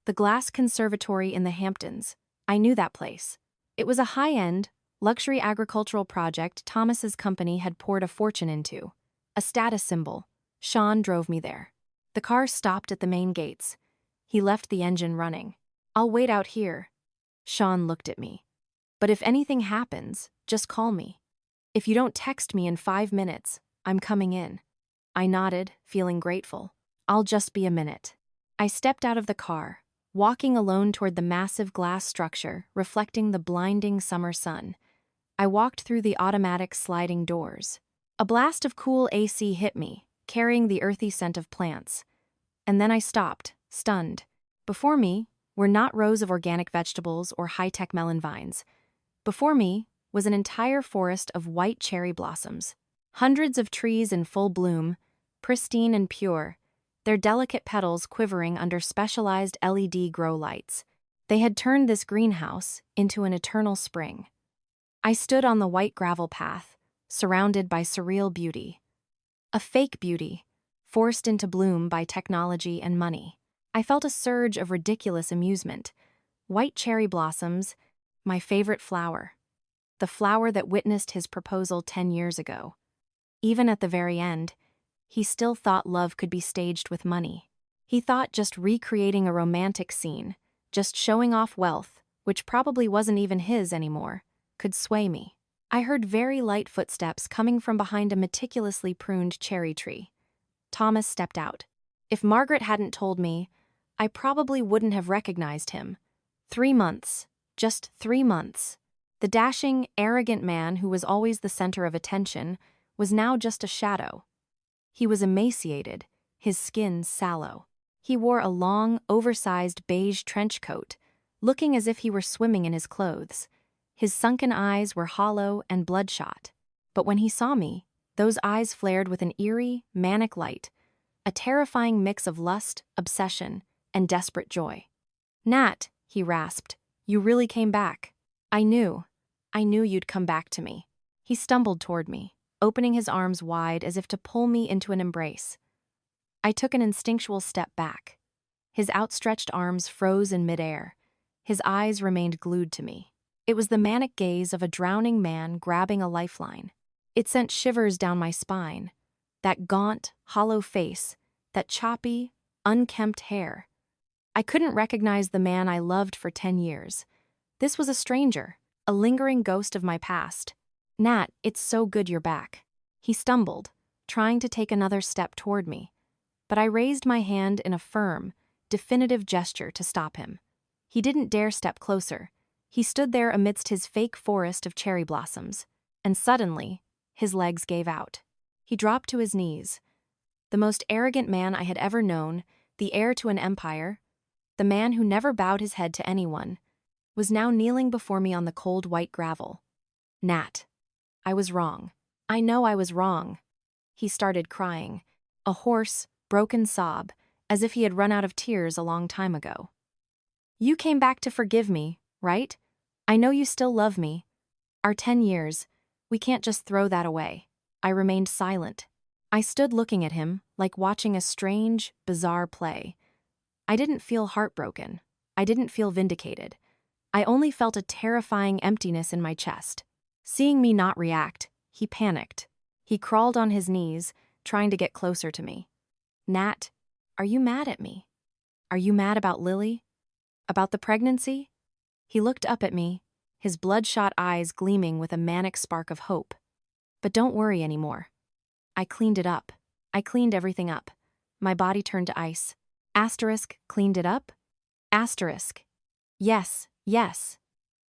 The Glass Conservatory in the Hamptons. I knew that place. It was a high-end, luxury agricultural project Thomas's company had poured a fortune into. A status symbol. Sean drove me there. The car stopped at the main gates. He left the engine running. I'll wait out here. Sean looked at me. But if anything happens, just call me. If you don't text me in 5 minutes, I'm coming in. I nodded, feeling grateful. I'll just be a minute. I stepped out of the car, walking alone toward the massive glass structure reflecting the blinding summer sun. I walked through the automatic sliding doors. A blast of cool AC hit me, carrying the earthy scent of plants. And then I stopped, stunned. Before me were not rows of organic vegetables or high-tech melon vines. Before me was an entire forest of white cherry blossoms. Hundreds of trees in full bloom, pristine and pure, their delicate petals quivering under specialized LED grow lights. They had turned this greenhouse into an eternal spring. I stood on the white gravel path, surrounded by surreal beauty. A fake beauty, forced into bloom by technology and money. I felt a surge of ridiculous amusement. White cherry blossoms, my favorite flower. The flower that witnessed his proposal 10 years ago. Even at the very end, he still thought love could be staged with money. He thought just recreating a romantic scene, just showing off wealth, which probably wasn't even his anymore, could sway me. I heard very light footsteps coming from behind a meticulously pruned cherry tree. Thomas stepped out. If Margaret hadn't told me, I probably wouldn't have recognized him. 3 months. Just 3 months. The dashing, arrogant man who was always the center of attention was now just a shadow. He was emaciated, his skin sallow. He wore a long, oversized beige trench coat, looking as if he were swimming in his clothes. His sunken eyes were hollow and bloodshot. But when he saw me, those eyes flared with an eerie, manic light, a terrifying mix of lust, obsession, and desperate joy. "Nat," he rasped, "you really came back. I knew you'd come back to me." He stumbled toward me, opening his arms wide as if to pull me into an embrace. I took an instinctual step back. His outstretched arms froze in midair. His eyes remained glued to me. It was the manic gaze of a drowning man grabbing a lifeline. It sent shivers down my spine. That gaunt, hollow face, that choppy, unkempt hair. I couldn't recognize the man I loved for 10 years. This was a stranger, a lingering ghost of my past. "Nat, it's so good you're back." He stumbled, trying to take another step toward me, but I raised my hand in a firm, definitive gesture to stop him. He didn't dare step closer. He stood there amidst his fake forest of cherry blossoms, and suddenly, his legs gave out. He dropped to his knees. The most arrogant man I had ever known, the heir to an empire, the man who never bowed his head to anyone, was now kneeling before me on the cold white gravel. "Nat, I was wrong. I know I was wrong." He started crying, a hoarse, broken sob, as if he had run out of tears a long time ago. "You came back to forgive me, right? I know you still love me. Our 10 years, we can't just throw that away." I remained silent. I stood looking at him, like watching a strange, bizarre play. I didn't feel heartbroken. I didn't feel vindicated. I only felt a terrifying emptiness in my chest. Seeing me not react, he panicked. He crawled on his knees, trying to get closer to me. "Nat, are you mad at me? Are you mad about Lily? About the pregnancy?" He looked up at me, his bloodshot eyes gleaming with a manic spark of hope. "But don't worry anymore. I cleaned it up. I cleaned everything up. My body turned to ice. Asterisk, cleaned it up? Asterisk. Yes, yes."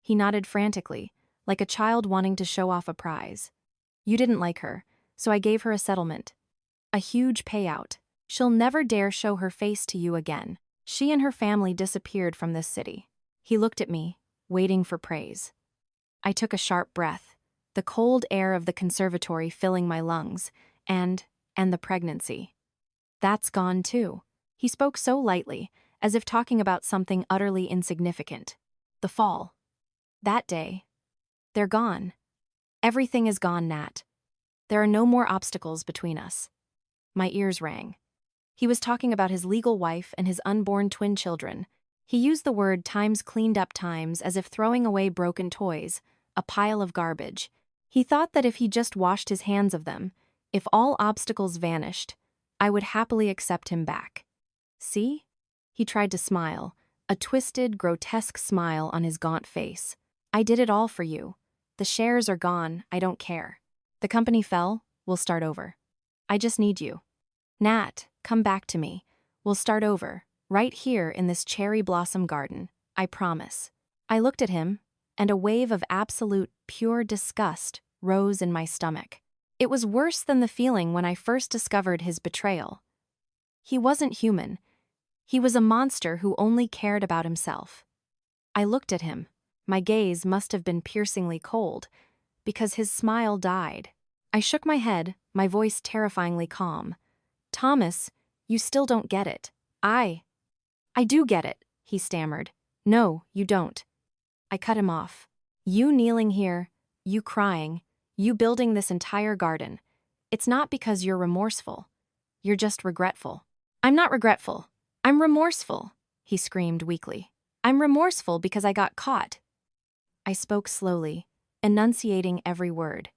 He nodded frantically, like a child wanting to show off a prize. "You didn't like her, so I gave her a settlement. A huge payout. She'll never dare show her face to you again. She and her family disappeared from this city." He looked at me, waiting for praise. I took a sharp breath, the cold air of the conservatory filling my lungs, and the pregnancy. "That's gone too." He spoke so lightly, as if talking about something utterly insignificant. "The fall. That day. They're gone. Everything is gone, Nat. There are no more obstacles between us." My ears rang. He was talking about his legal wife and his unborn twin children. He used the word "times cleaned up times" as if throwing away broken toys, a pile of garbage. He thought that if he just washed his hands of them, if all obstacles vanished, I would happily accept him back. "See?" He tried to smile, a twisted, grotesque smile on his gaunt face. "I did it all for you. The shares are gone, I don't care. The company fell, we'll start over. I just need you. Nat, come back to me. We'll start over, right here in this cherry blossom garden, I promise." I looked at him, and a wave of absolute, pure disgust rose in my stomach. It was worse than the feeling when I first discovered his betrayal. He wasn't human. He was a monster who only cared about himself. I looked at him. My gaze must have been piercingly cold, because his smile died. I shook my head, my voice terrifyingly calm. "Thomas, you still don't get it. I do get it," he stammered. "No, you don't." I cut him off. "You kneeling here, you crying, you building this entire garden. It's not because you're remorseful. You're just regretful." "I'm not regretful. I'm remorseful," he screamed weakly. "I'm remorseful because I got caught." I spoke slowly, enunciating every word.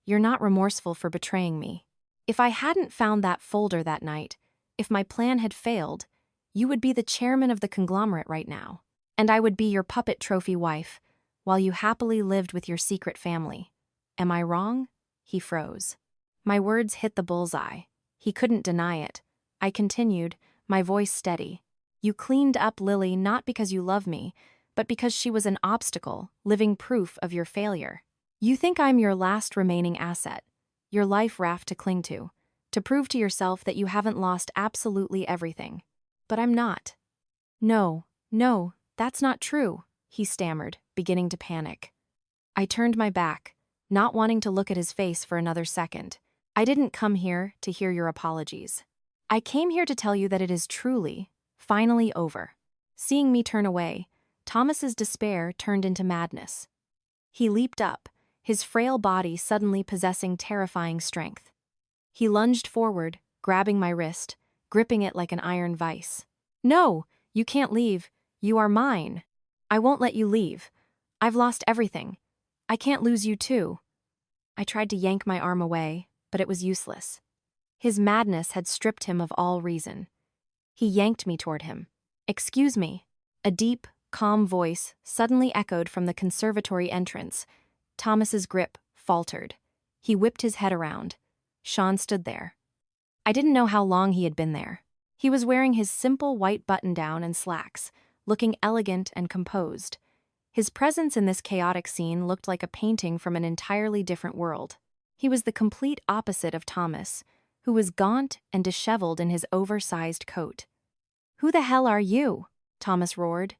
"You're not remorseful for betraying me. If I hadn't found that folder that night, if my plan had failed, you would be the chairman of the conglomerate right now, and I would be your puppet trophy wife, while you happily lived with your secret family. Am I wrong? He froze. My words hit the bullseye. He couldn't deny it. I continued, my voice steady. You cleaned up Lily not because you love me, but because she was an obstacle, living proof of your failure. You think I'm your last remaining asset, your life raft to cling to prove to yourself that you haven't lost absolutely everything. But I'm not. No, that's not true, he stammered, beginning to panic. I turned my back, not wanting to look at his face for another second. I didn't come here to hear your apologies. I came here to tell you that it is truly, finally over. Seeing me turn away, Thomas's despair turned into madness. He leaped up, his frail body suddenly possessing terrifying strength. He lunged forward, grabbing my wrist, gripping it like an iron vice. No, you can't leave. You are mine. I won't let you leave. I've lost everything. I can't lose you too. I tried to yank my arm away, but it was useless. His madness had stripped him of all reason. He yanked me toward him. Excuse me. A deep, calm voice suddenly echoed from the conservatory entrance. Thomas's grip faltered. He whipped his head around. Sean stood there. I didn't know how long he had been there. He was wearing his simple white button-down and slacks, looking elegant and composed. His presence in this chaotic scene looked like a painting from an entirely different world. He was the complete opposite of Thomas, who was gaunt and disheveled in his oversized coat. "Who the hell are you?" Thomas roared,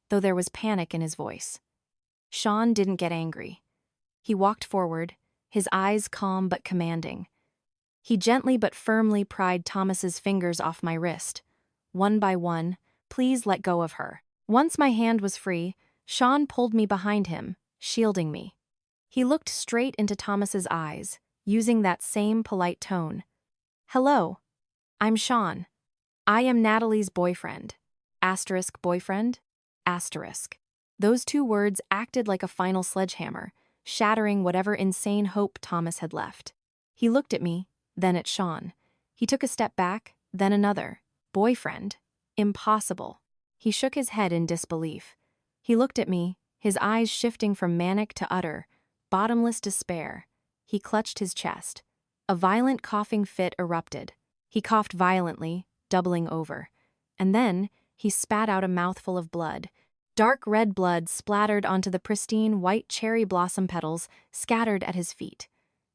though there was panic in his voice. Sean didn't get angry. He walked forward, his eyes calm but commanding. He gently but firmly pried Thomas's fingers off my wrist. One by one, "Please let go of her." Once my hand was free, Sean pulled me behind him, shielding me. He looked straight into Thomas's eyes, using that same polite tone. "Hello. I'm Sean. I am Natalie's boyfriend. Asterisk boyfriend? Asterisk." Those two words acted like a final sledgehammer, shattering whatever insane hope Thomas had left. He looked at me, then at Sean. He took a step back, then another. Boyfriend? Impossible. He shook his head in disbelief. He looked at me, his eyes shifting from manic to utter, bottomless despair. He clutched his chest. A violent coughing fit erupted. He coughed violently, doubling over. And then, he spat out a mouthful of blood. Dark red blood splattered onto the pristine white cherry blossom petals scattered at his feet.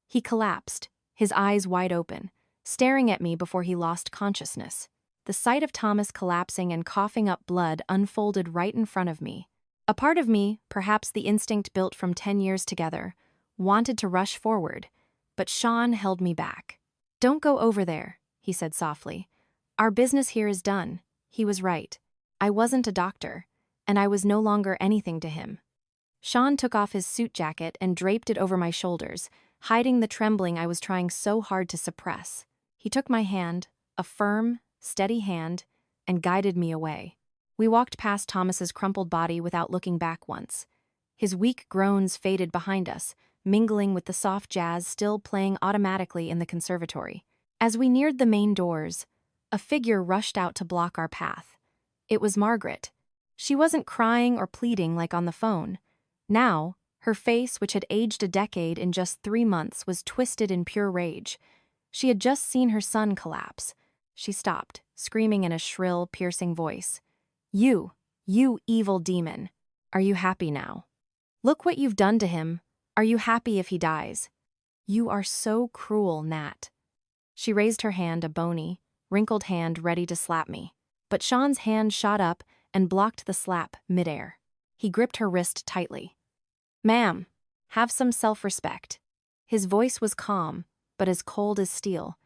He collapsed, his eyes wide open, staring at me before he lost consciousness. The sight of Thomas collapsing and coughing up blood unfolded right in front of me. A part of me, perhaps the instinct built from 10 years together, wanted to rush forward, but Sean held me back. "Don't go over there," he said softly. "Our business here is done." He was right. I wasn't a doctor, and I was no longer anything to him. Sean took off his suit jacket and draped it over my shoulders, hiding the trembling I was trying so hard to suppress. He took my hand, a firm, steady hand, and guided me away. We walked past Thomas's crumpled body without looking back once. His weak groans faded behind us, mingling with the soft jazz still playing automatically in the conservatory. As we neared the main doors, a figure rushed out to block our path. It was Margaret. She wasn't crying or pleading like on the phone. Now, her face, which had aged a decade in just 3 months, was twisted in pure rage. She had just seen her son collapse. She stopped, screaming in a shrill, piercing voice. You evil demon. Are you happy now? Look what you've done to him. Are you happy if he dies? You are so cruel, Nat." She raised her hand, a bony, wrinkled hand ready to slap me. But Sean's hand shot up and blocked the slap midair. He gripped her wrist tightly. "Ma'am, have some self-respect." His voice was calm, but as cold as steel.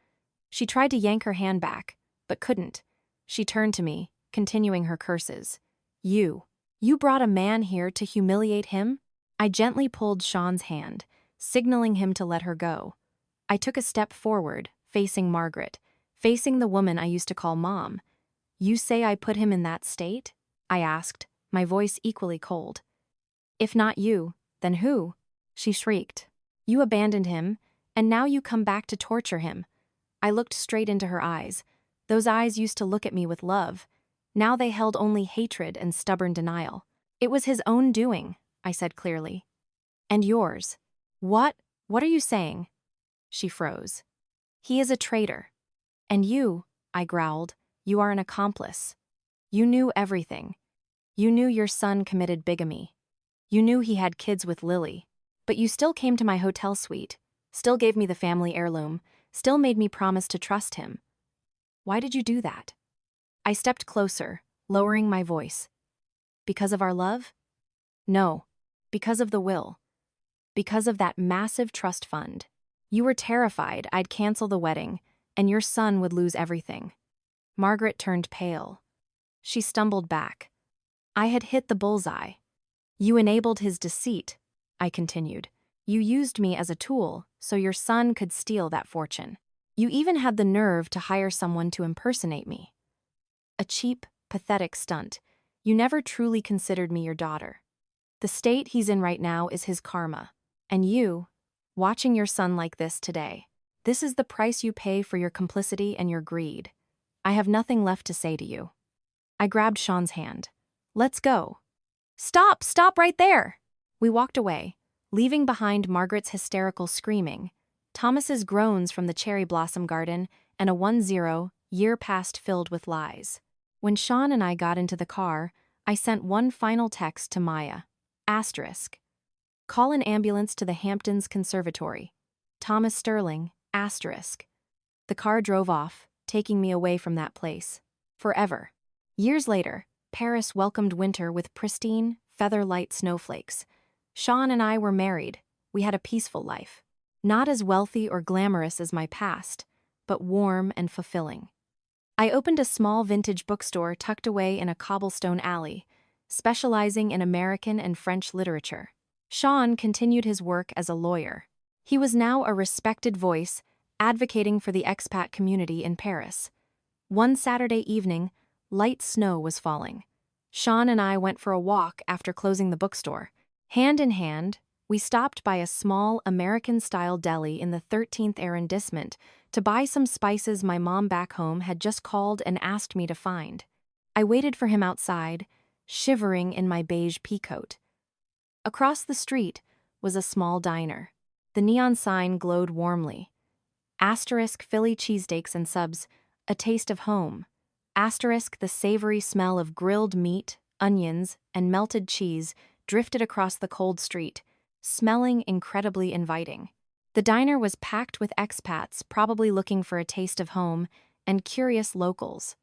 She tried to yank her hand back, but couldn't. She turned to me, continuing her curses. You brought a man here to humiliate him?" I gently pulled Sean's hand, signaling him to let her go. I took a step forward, facing Margaret, facing the woman I used to call Mom. "You say I put him in that state?" I asked, my voice equally cold. "If not you, then who?" She shrieked. "You abandoned him, and now you come back to torture him. I looked straight into her eyes. Those eyes used to look at me with love. Now they held only hatred and stubborn denial. It was his own doing, I said clearly. And yours. What? What are you saying? She froze. He is a traitor. And you, I growled, you are an accomplice. You knew everything. You knew your son committed bigamy. You knew he had kids with Lily. But you still came to my hotel suite, still gave me the family heirloom, still made me promise to trust him. Why did you do that? I stepped closer, lowering my voice. Because of our love? No, because of the will. Because of that massive trust fund. You were terrified I'd cancel the wedding, and your son would lose everything. Margaret turned pale. She stumbled back. I had hit the bullseye. You enabled his deceit, I continued. You used me as a tool so your son could steal that fortune. You even had the nerve to hire someone to impersonate me. A cheap, pathetic stunt. You never truly considered me your daughter. The state he's in right now is his karma. And you, watching your son like this today, this is the price you pay for your complicity and your greed. I have nothing left to say to you. I grabbed Sean's hand. Let's go. Stop right there. We walked away, leaving behind Margaret's hysterical screaming, Thomas's groans from the cherry blossom garden, and a 10-year past filled with lies. When Sean and I got into the car, I sent one final text to Maya. Asterisk. Call an ambulance to the Hamptons Conservatory. Thomas Sterling. Asterisk. The car drove off, taking me away from that place. Forever. Years later, Paris welcomed winter with pristine, feather-light snowflakes. Sean and I were married. We had a peaceful life. Not as wealthy or glamorous as my past, but warm and fulfilling. I opened a small vintage bookstore tucked away in a cobblestone alley, specializing in American and French literature. Sean continued his work as a lawyer. He was now a respected voice, advocating for the expat community in Paris. One Saturday evening, light snow was falling. Sean and I went for a walk after closing the bookstore. Hand in hand, we stopped by a small American-style deli in the 13th arrondissement to buy some spices my mom back home had just called and asked me to find. I waited for him outside, shivering in my beige peacoat. Across the street was a small diner. The neon sign glowed warmly. Asterisk Philly cheesesteaks and subs, a taste of home. Asterisk the savory smell of grilled meat, onions, and melted cheese drifted across the cold street, smelling incredibly inviting. The diner was packed with expats probably looking for a taste of home and curious locals.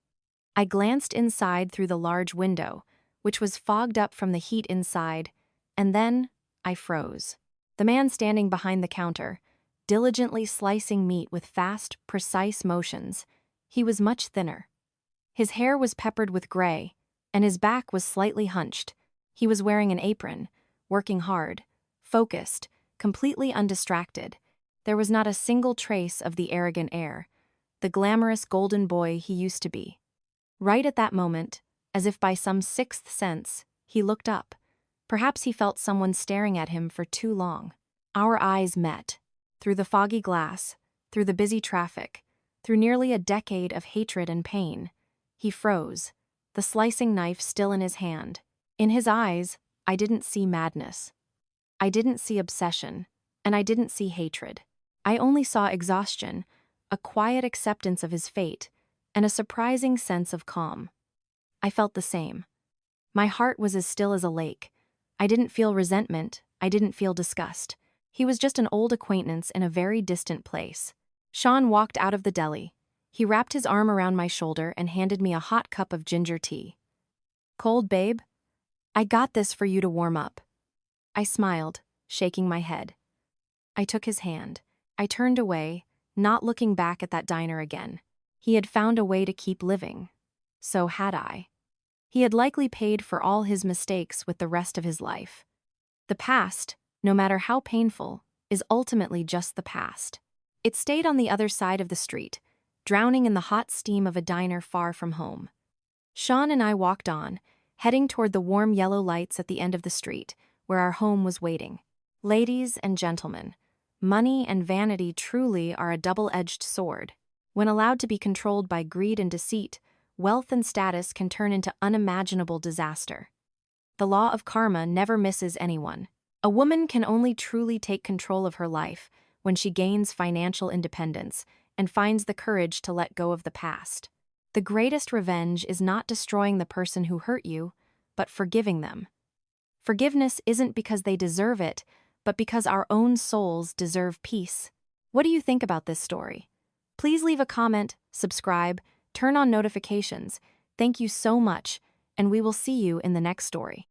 I glanced inside through the large window, which was fogged up from the heat inside, and then I froze. The man standing behind the counter, diligently slicing meat with fast, precise motions, he was much thinner. His hair was peppered with gray, and his back was slightly hunched. He was wearing an apron, working hard, focused, completely undistracted. There was not a single trace of the arrogant air, the glamorous golden boy he used to be. Right at that moment, as if by some sixth sense, he looked up. Perhaps he felt someone staring at him for too long. Our eyes met. Through the foggy glass, through the busy traffic, through nearly a decade of hatred and pain. He froze, the slicing knife still in his hand. In his eyes, I didn't see madness. I didn't see obsession, and I didn't see hatred. I only saw exhaustion, a quiet acceptance of his fate, and a surprising sense of calm. I felt the same. My heart was as still as a lake. I didn't feel resentment, I didn't feel disgust. He was just an old acquaintance in a very distant place. Sean walked out of the deli. He wrapped his arm around my shoulder and handed me a hot cup of ginger tea. Cold, babe? I got this for you to warm up. I smiled, shaking my head. I took his hand. I turned away, not looking back at that diner again. He had found a way to keep living. So had I. He had likely paid for all his mistakes with the rest of his life. The past, no matter how painful, is ultimately just the past. It stayed on the other side of the street, drowning in the hot steam of a diner far from home. Sean and I walked on, heading toward the warm yellow lights at the end of the street, where our home was waiting. Ladies and gentlemen, money and vanity truly are a double-edged sword. When allowed to be controlled by greed and deceit, wealth and status can turn into unimaginable disaster. The law of karma never misses anyone. A woman can only truly take control of her life when she gains financial independence and finds the courage to let go of the past. The greatest revenge is not destroying the person who hurt you, but forgiving them. Forgiveness isn't because they deserve it, but because our own souls deserve peace. What do you think about this story? Please leave a comment, subscribe, turn on notifications. Thank you so much, and we will see you in the next story.